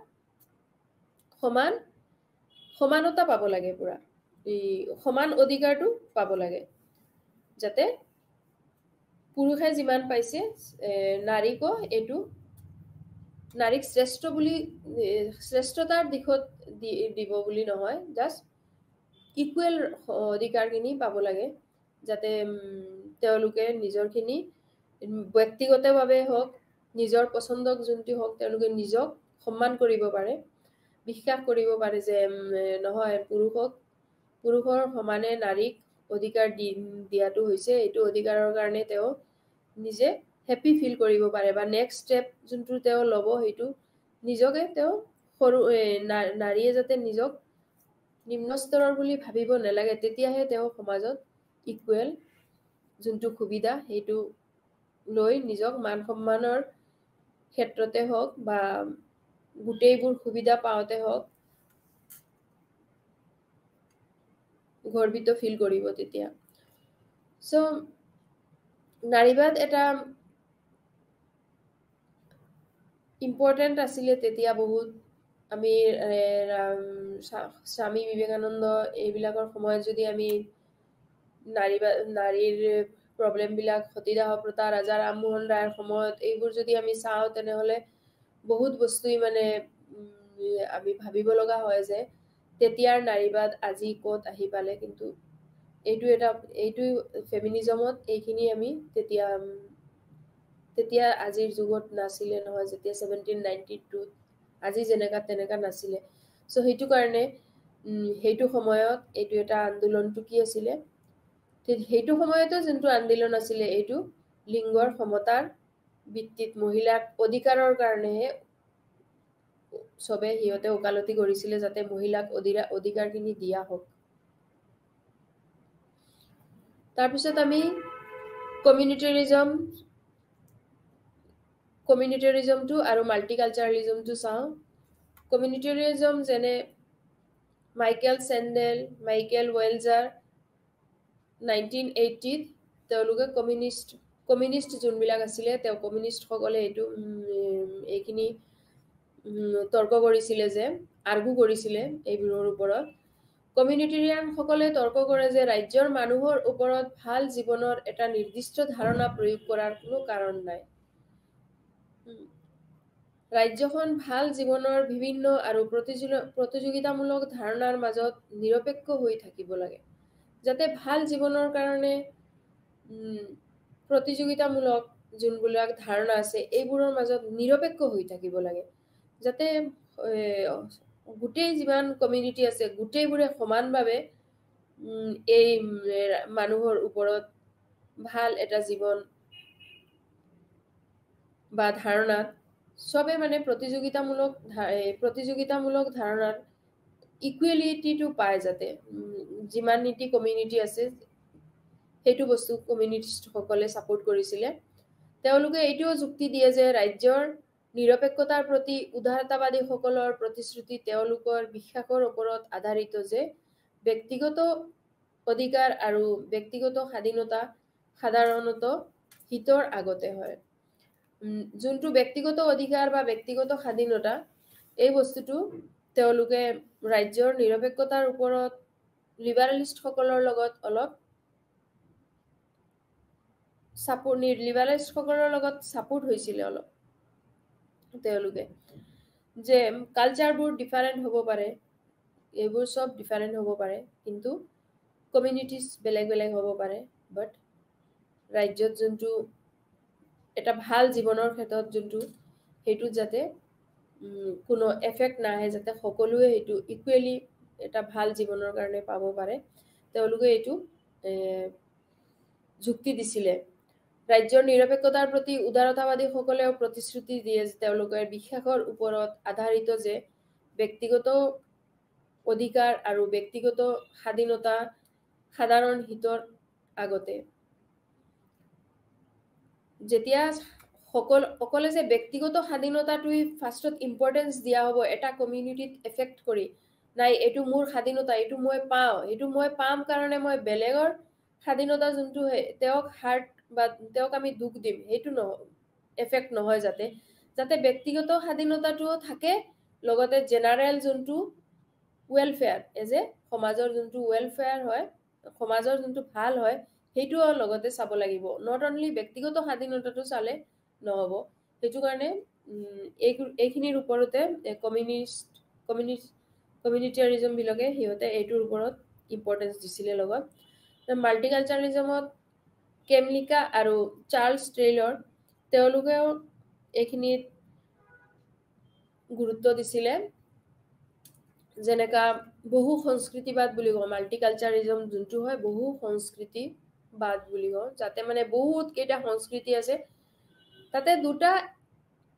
সমানতা পাব লাগে, পুৰা সমান অধিকাৰটো পাব লাগে, যাতে পুৰুষে যিমান পাইছে নাৰীকো এইটো নাৰীক শ্ৰেষ্ঠতাৰ দিশত দিব বুলি নহয়, জাষ্ট ইকুৱেল অধিকাৰখিনি পাব লাগে, যাতে তেওঁলোকে নিজৰখিনি ব্যক্তিগতভাৱে হওক, নিজৰ পচন্দক যোনটো হওক, তেওঁলোকে নিজক সন্মান কৰিব পাৰে, বিশ্বাস কৰিব পাৰে যে নহয়, পুৰুষৰ সমানে নাৰীক অধিকাৰ দিয়াটো হৈছে, এইটো অধিকাৰৰ কাৰণে তেওঁ নিজে হেপী ফিল কৰিব পাৰে, বা নেক্সট ষ্টেপ যোনটো তেওঁ ল'ব, সেইটো নিজকে তেওঁ নাৰীয়ে যাতে নিজক নিম্ন স্তৰৰ বুলি ভাবিব নালাগে, তেতিয়াহে তেওঁ সমাজত ইকুৱেল যোনটো সুবিধা সেইটো লৈ নিজক মান সন্মানৰ ক্ষেত্ৰতে হওক বা গোটেইবোৰ সুবিধা পাওঁতে হওক গৰ্বিত ফিল কৰিব তেতিয়া। চ' নাৰীবাদ এটা ইম্পৰ্টেণ্ট আছিলে তেতিয়া বহুত। আমি স্বামী বিবেকানন্দ এইবিলাকৰ সময়ত যদি আমি নাৰীৰ প্ৰব্লেমবিলাক, সতীদাহ প্ৰথা, ৰাজা ৰামমোহন ৰায়ৰ সময়ত এইবোৰ যদি আমি চাওঁ, তেনেহ'লে বহুত বস্তুই মানে আমি ভাবিব লগা হয় যে তেতিয়াৰ নাৰীবাদ আজি ক'ত আহি পালে। কিন্তু এইটো ফেমিনিজমত এইখিনি আমি তেতিয়া আজিৰ যুগত নাছিলে নহয়, যেতিয়া 1792 আজি যেনেকা তেনেকা নাছিলে। চ' সেইটো কাৰণে সেইটো সময়ত এইটো এটা আন্দোলনটো কি আছিলে, সেইটো সময়তো যোনটো আন্দোলন আছিলে, এইটো লিংগৰ সমতাৰ ভিত্তিত মহিলাক অধিকাৰৰ কাৰণেহে চবে সিহঁতে ওকালতি কৰিছিলে, যাতে মহিলাক অধিকাৰখিনি দিয়া হওক। তাৰপিছত আমি কমিউনিটাৰিজমটো আৰু মাল্টিকালচাৰেলিজমটো চাওঁ। কমিউনিটাৰিজম যেনে মাইকেল চেণ্ডেল, মাইকেল ৱেলজাৰ 1980ত তেওঁলোকে কমিউনিষ্ট যোনবিলাক আছিলে, তেওঁ কমিউনিষ্টসকলে এইখিনি তৰ্ক কৰিছিলে, যে আৰ্গু কৰিছিলে এইবোৰৰ ওপৰত। কমিউনিটেৰিয়ানসকলে তৰ্ক কৰে যে ৰাজ্যৰ মানুহৰ ওপৰত ভাল জীৱনৰ এটা নিৰ্দিষ্ট ধাৰণা প্ৰয়োগ কৰাৰ কোনো কাৰণ নাই। ৰাজ্যখন ভাল জীৱনৰ বিভিন্ন আৰু প্ৰতিযোগিতামূলক ধাৰণাৰ মাজত নিৰপেক্ষ হৈ থাকিব লাগে, যাতে ভাল জীৱনৰ কাৰণে প্ৰতিযোগিতামূলক যোনবিলাক ধাৰণা আছে এইবোৰৰ মাজত নিৰপেক্ষ হৈ থাকিব লাগে, যাতে গোটেই যিমান কমিউনিটি আছে গোটেইবোৰে সমানভাৱে এই মানুহৰ ওপৰত ভাল এটা জীৱন বা ধাৰণাত চবে মানে প্ৰতিযোগিতামূলক ধাৰণাত ইকুৱেলিটিটো পায়, যাতে যিমান নীতি কমিউনিটি আছে সেইটো বস্তু কমিউনিষ্টসকলে ছাপোৰ্ট কৰিছিলে। তেওঁলোকে এইটোও যুক্তি দিয়ে যে ৰাজ্যৰ নিৰপেক্ষতাৰ প্ৰতি উদাৰতাবাদীসকলৰ প্ৰতিশ্ৰুতি তেওঁলোকৰ বিশ্বাসৰ ওপৰত আধাৰিত, যে ব্যক্তিগত অধিকাৰ আৰু ব্যক্তিগত স্বাধীনতা সাধাৰণত হিতৰ আগতে হয়। যোনটো ব্যক্তিগত অধিকাৰ বা ব্যক্তিগত স্বাধীনতা, এই বস্তুটো তেওঁলোকে ৰাজ্যৰ নিৰপেক্ষতাৰ ওপৰত লিবাৰেলিষ্টসকলৰ লগত অলপ ছাপোৰ্ট হৈছিলে অলপ তেওঁলোকে, যে কালচাৰবোৰ ডিফাৰেণ্ট হ'ব পাৰে, এইবোৰ চব ডিফাৰেণ্ট হ'ব পাৰে, কিন্তু কমিউনিটিজ বেলেগ বেলেগ হ'ব পাৰে, বাট ৰাজ্যত যোনটো এটা ভাল জীৱনৰ ক্ষেত্ৰত যোনটো সেইটোত যাতে কোনো এফেক্ট নাহে, যাতে সকলোৱে সেইটো ইকুৱেলি এটা ভাল জীৱনৰ কাৰণে পাব পাৰে, তেওঁলোকে এইটো যুক্তি দিছিলে। ৰাজ্যৰ নিৰপেক্ষতাৰ প্ৰতি উদাৰতাবাদীসকলেও প্ৰতিশ্ৰুতি দিয়ে যে তেওঁলোকৰ বিশ্বাসৰ ওপৰত আধাৰিত, যে ব্যক্তিগত অধিকাৰ আৰু ব্যক্তিগত স্বাধীনতা সাধাৰণ হিতৰ আগতে যেতিয়া অকলে যে ব্যক্তিগত স্বাধীনতাটোই ফাৰ্ষ্টত ইম্পৰ্টেঞ্চ দিয়া হ'ব এটা কমিউনিটিত এফেক্ট কৰি নাই এইটো মোৰ স্বাধীনতা এইটো মই পাম কাৰণে মই বেলেগৰ স্বাধীনতা যোনটো তেওঁক হাৰ্ট বা তেওঁক আমি দুখ দিম সেইটো এফেক্ট নহয় যাতে ব্যক্তিগত স্বাধীনতাটোও থাকে লগতে জেনাৰেল যোনটো ৱেলফেয়াৰ সমাজৰ যোনটো ৱেলফেয়াৰ হয় সমাজৰ যোনটো ভাল হয় সেইটোও লগতে চাব লাগিব নট অনলি ব্যক্তিগত স্বাধীনতাটো চালে নহ'ব সেইটো কাৰণে এইখিনিৰ ওপৰতে কমিউনিটাৰিজম বিলাকে সিহঁতে এইটোৰ ওপৰত ইম্পৰ্টেঞ্চ দিছিলে লগত মাল্টিকালচাৰেলিজমত কেমলিকা আৰু চাৰ্লছ টেইলৰ তেওঁলোকেও এইখিনিত গুৰুত্ব দিছিলে যেনেকা বহু সংস্কৃতিবাদ বুলি কওঁ মাল্টিকালচাৰিজম যোনটো হয় বহু সংস্কৃতিবাদ বুলি কওঁ যাতে মানে বহুত কেইটা সংস্কৃতি আছে তাতে দুটা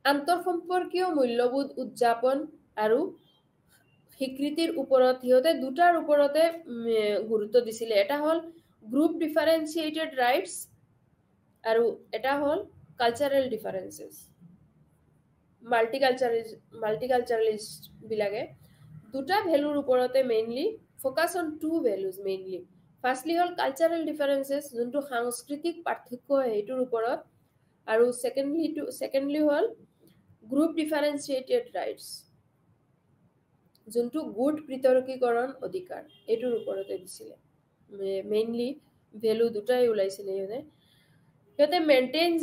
আন্তঃসম্পৰ্কীয় মূল্যবোধ উদযাপন আৰু স্বীকৃতিৰ ওপৰত সিহঁতে দুটাৰ ওপৰতে গুৰুত্ব দিছিলে এটা হ'ল গ্ৰুপ ডিফাৰেঞ্চিয়েটেড ৰাইটছ আৰু এটা হ'ল কালচাৰেল ডিফাৰেঞ্চেছ মাল্টিকালচাৰেলিষ্ট বিলাকে দুটা ভেলুৰ ওপৰতে mainly focus on two values mainly firstly হ'ল কালচাৰেল ডিফাৰেঞ্চেছ যোনটো সাংস্কৃতিক পাৰ্থক্য সেইটোৰ ওপৰত আৰু ছেকেণ্ডলি হ'ল গ্ৰুপ ডিফাৰেঞ্চিয়েটেড ৰাইটছ যোনটো গুড বিতৰ্কীকৰণ অধিকাৰ এইটোৰ ওপৰতে দিছিলে মেইনলি ভেলু দুটাই ওলাইছিলে সিহঁতে মেইনটেইন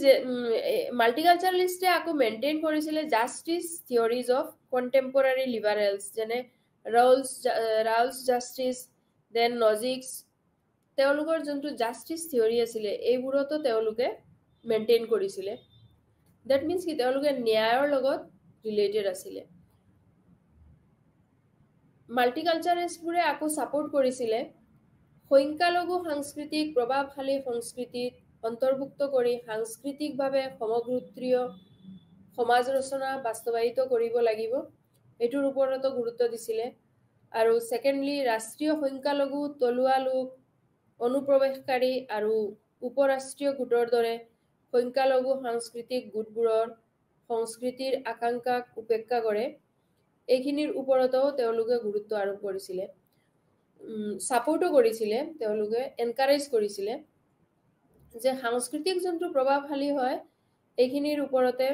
মাল্টিকালচাৰেলিষ্টে আকৌ মেইনটেইন কৰিছিলে জাষ্টিছ থিয়ৰিজ অফ কণ্টেম্পৰাৰী লিবাৰেলছ যেনে ৰাউলছ জাষ্টিছ দেন নজিক্স তেওঁলোকৰ যোনটো জাষ্টিছ থিয়ৰি আছিলে এইবোৰতো তেওঁলোকে মেইনটেইন কৰিছিলে দেট মিনছ কি তেওঁলোকে ন্যায়ৰ লগত ৰিলেটেড আছিলে মাল্টিকালচাৰিষ্টবোৰে আকৌ ছাপোৰ্ট কৰিছিলে সংখ্যালঘু সাংস্কৃতিক প্ৰভাৱশালী সংস্কৃতিত অন্তৰ্ভুক্ত কৰি সাংস্কৃতিকভাৱে সমগোত্ৰীয় সমাজ ৰচনা বাস্তৱায়িত কৰিব লাগিব এইটোৰ ওপৰতো গুৰুত্ব দিছিলে আৰু ছেকেণ্ডলি ৰাষ্ট্ৰীয় সংখ্যালঘু তলুৱা লোক অনুপ্ৰৱেশকাৰী আৰু উপৰাষ্ট্ৰীয় গোটৰ দৰে সংখ্যালঘু সাংস্কৃতিক গোটবোৰৰ সংস্কৃতিৰ আকাংক্ষাক উপেক্ষা কৰে এইখিনিৰ ওপৰতো তেওঁলোকে গুৰুত্ব আৰোপ কৰিছিলে ছাপোৰ্টো কৰিছিলে তেওঁলোকে এনকাৰেজ কৰিছিলে যে সাংস্কৃতিক যোনটো প্ৰভাৱশালী হয় এইখিনিৰ ওপৰতে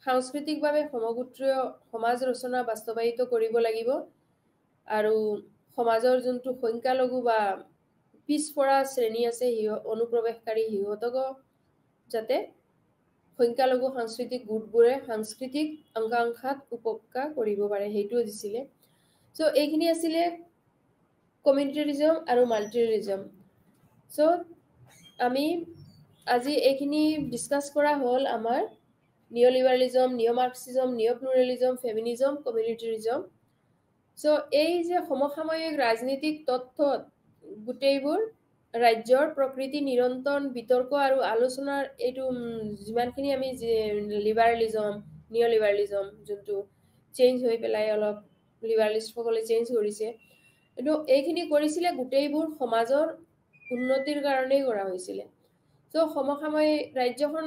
সাংস্কৃতিকভাৱে সমগোত্ৰীয় সমাজ ৰচনা বাস্তৱায়িত কৰিব লাগিব আৰু সমাজৰ যোনটো সংখ্যালঘু বা পিছপৰা শ্ৰেণী আছে অনুপ্ৰৱেশকাৰী সিহঁতকো যাতে সংখ্যালঘু সাংস্কৃতিক গোটবোৰে সাংস্কৃতিক আকাংক্ষাত উপেক্ষা কৰিব পাৰে সেইটোও দিছিলে চ' এইখিনি আছিলে কমিউনিটাৰিজম আৰু মাল্টিৰিজম চ' আমি আজি এইখিনি ডিছকাছ কৰা হ'ল আমাৰ নিঅ'লিবাৰেলিজম নিঅ'মাৰ্কচিজম নিঅ'প্লুৰেলিজম ফেমিনিজম কমিউনিটাৰিজম চ' এই যে সমসাময়িক ৰাজনীতিক তথ্যত গোটেইবোৰ ৰাজ্যৰ প্ৰকৃতি নিৰন্তৰ বিতৰ্ক আৰু আলোচনাৰ এইটো যিমানখিনি আমি লিবাৰেলিজম নিঅ'লিবাৰেলিজম যোনটো চেঞ্জ হৈ পেলাই অলপ লিবাৰেলিষ্টসকলে চেঞ্জ কৰিছে কিন্তু এইখিনি কৰিছিলে গোটেইবোৰ সমাজৰ উন্নতিৰ কাৰণেই কৰা হৈছিলে চ' সমসাময়িক ৰাজ্যখন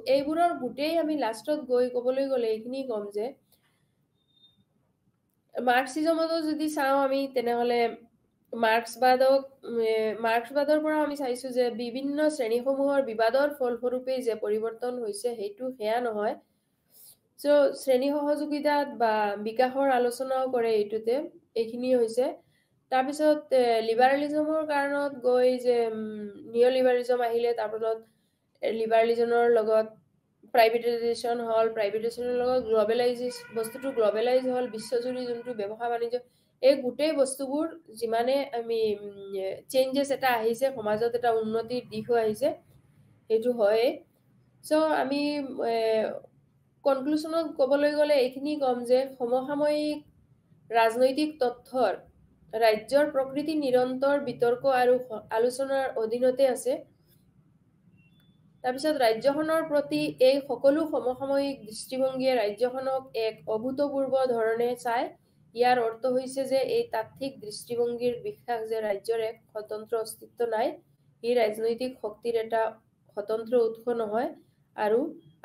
এইবোৰৰ গোটেই আমি লাষ্টত গৈ ক'বলৈ গ'লে এইখিনি ক'ম যে মাৰ্কচিজমতো যদি চাওঁ আমি তেনেহ'লে মাৰ্ক্সবাদৰ পৰা আমি চাইছোঁ যে বিভিন্ন শ্ৰেণীসমূহৰ বিবাদৰ ফলস্বৰূপেই যে পৰিৱৰ্তন হৈছে সেইটো সেয়া নহয় চ' শ্ৰেণী সহযোগিতাত বা বিকাশৰ আলোচনাও কৰে এইখিনি হৈছে তাৰপিছত লিবাৰেলিজমৰ কাৰণত গৈ যে নিঅ'লিবাৰেলিজম আহিলে তাৰপিছত লিবাৰেলিজমৰ লগত প্ৰাইভেটাইজেশ্যন হ'ল প্ৰাইভেটাইজেশ্যনৰ লগত বস্তুটো গ্ল'বেলাইজ হ'ল বিশ্বজুৰি যোনটো ব্যৱসায় বাণিজ্য এই গোটেই বস্তুবোৰ যিমানে আমি চেঞ্জেছ এটা আহিছে সমাজত এটা উন্নতিৰ দিশো আহিছে সেইটো হয়ে চ' আমি কনক্লুশ্যনত ক'বলৈ গ'লে এইখিনি ক'ম যে সমসাময়িক ৰাজনৈতিক তথ্যৰ ৰাজ্যৰ প্ৰকৃতি নিৰন্তৰ বিতৰ্ক আৰু আলোচনাৰ অধীনতে আছে তাৰপিছত ৰাজ্যখনৰ প্ৰতি এই সকলো সমসাময়িক দৃষ্টিভংগীয়ে ৰাজ্যখনক এক অভূতপূৰ্ব ধৰণে চায়। ইয়াৰ অৰ্থ হৈছে যে এই তাত্ত্বিক দৃষ্টিভংগীৰ বিশ্বাস যে ৰাজ্যৰ এক স্বতন্ত্ৰ অস্তিত্ব নাই, ই ৰাজনৈতিক শক্তিৰ এটা স্বতন্ত্ৰ উৎস নহয়, আৰু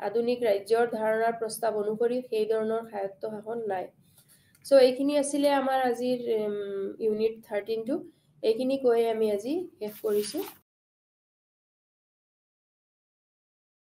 আধুনিক ৰাজ্যৰ ধাৰণাৰ প্ৰস্তাৱ অনুসৰি সেই ধৰণৰ স্বায়ত্ত শাসন নাই। সো এইখিনি আছিলে আমাৰ আজিৰ ইউনিট 13টো। এইখিনি কৈ আমি আজি শেষ কৰিছোঁ।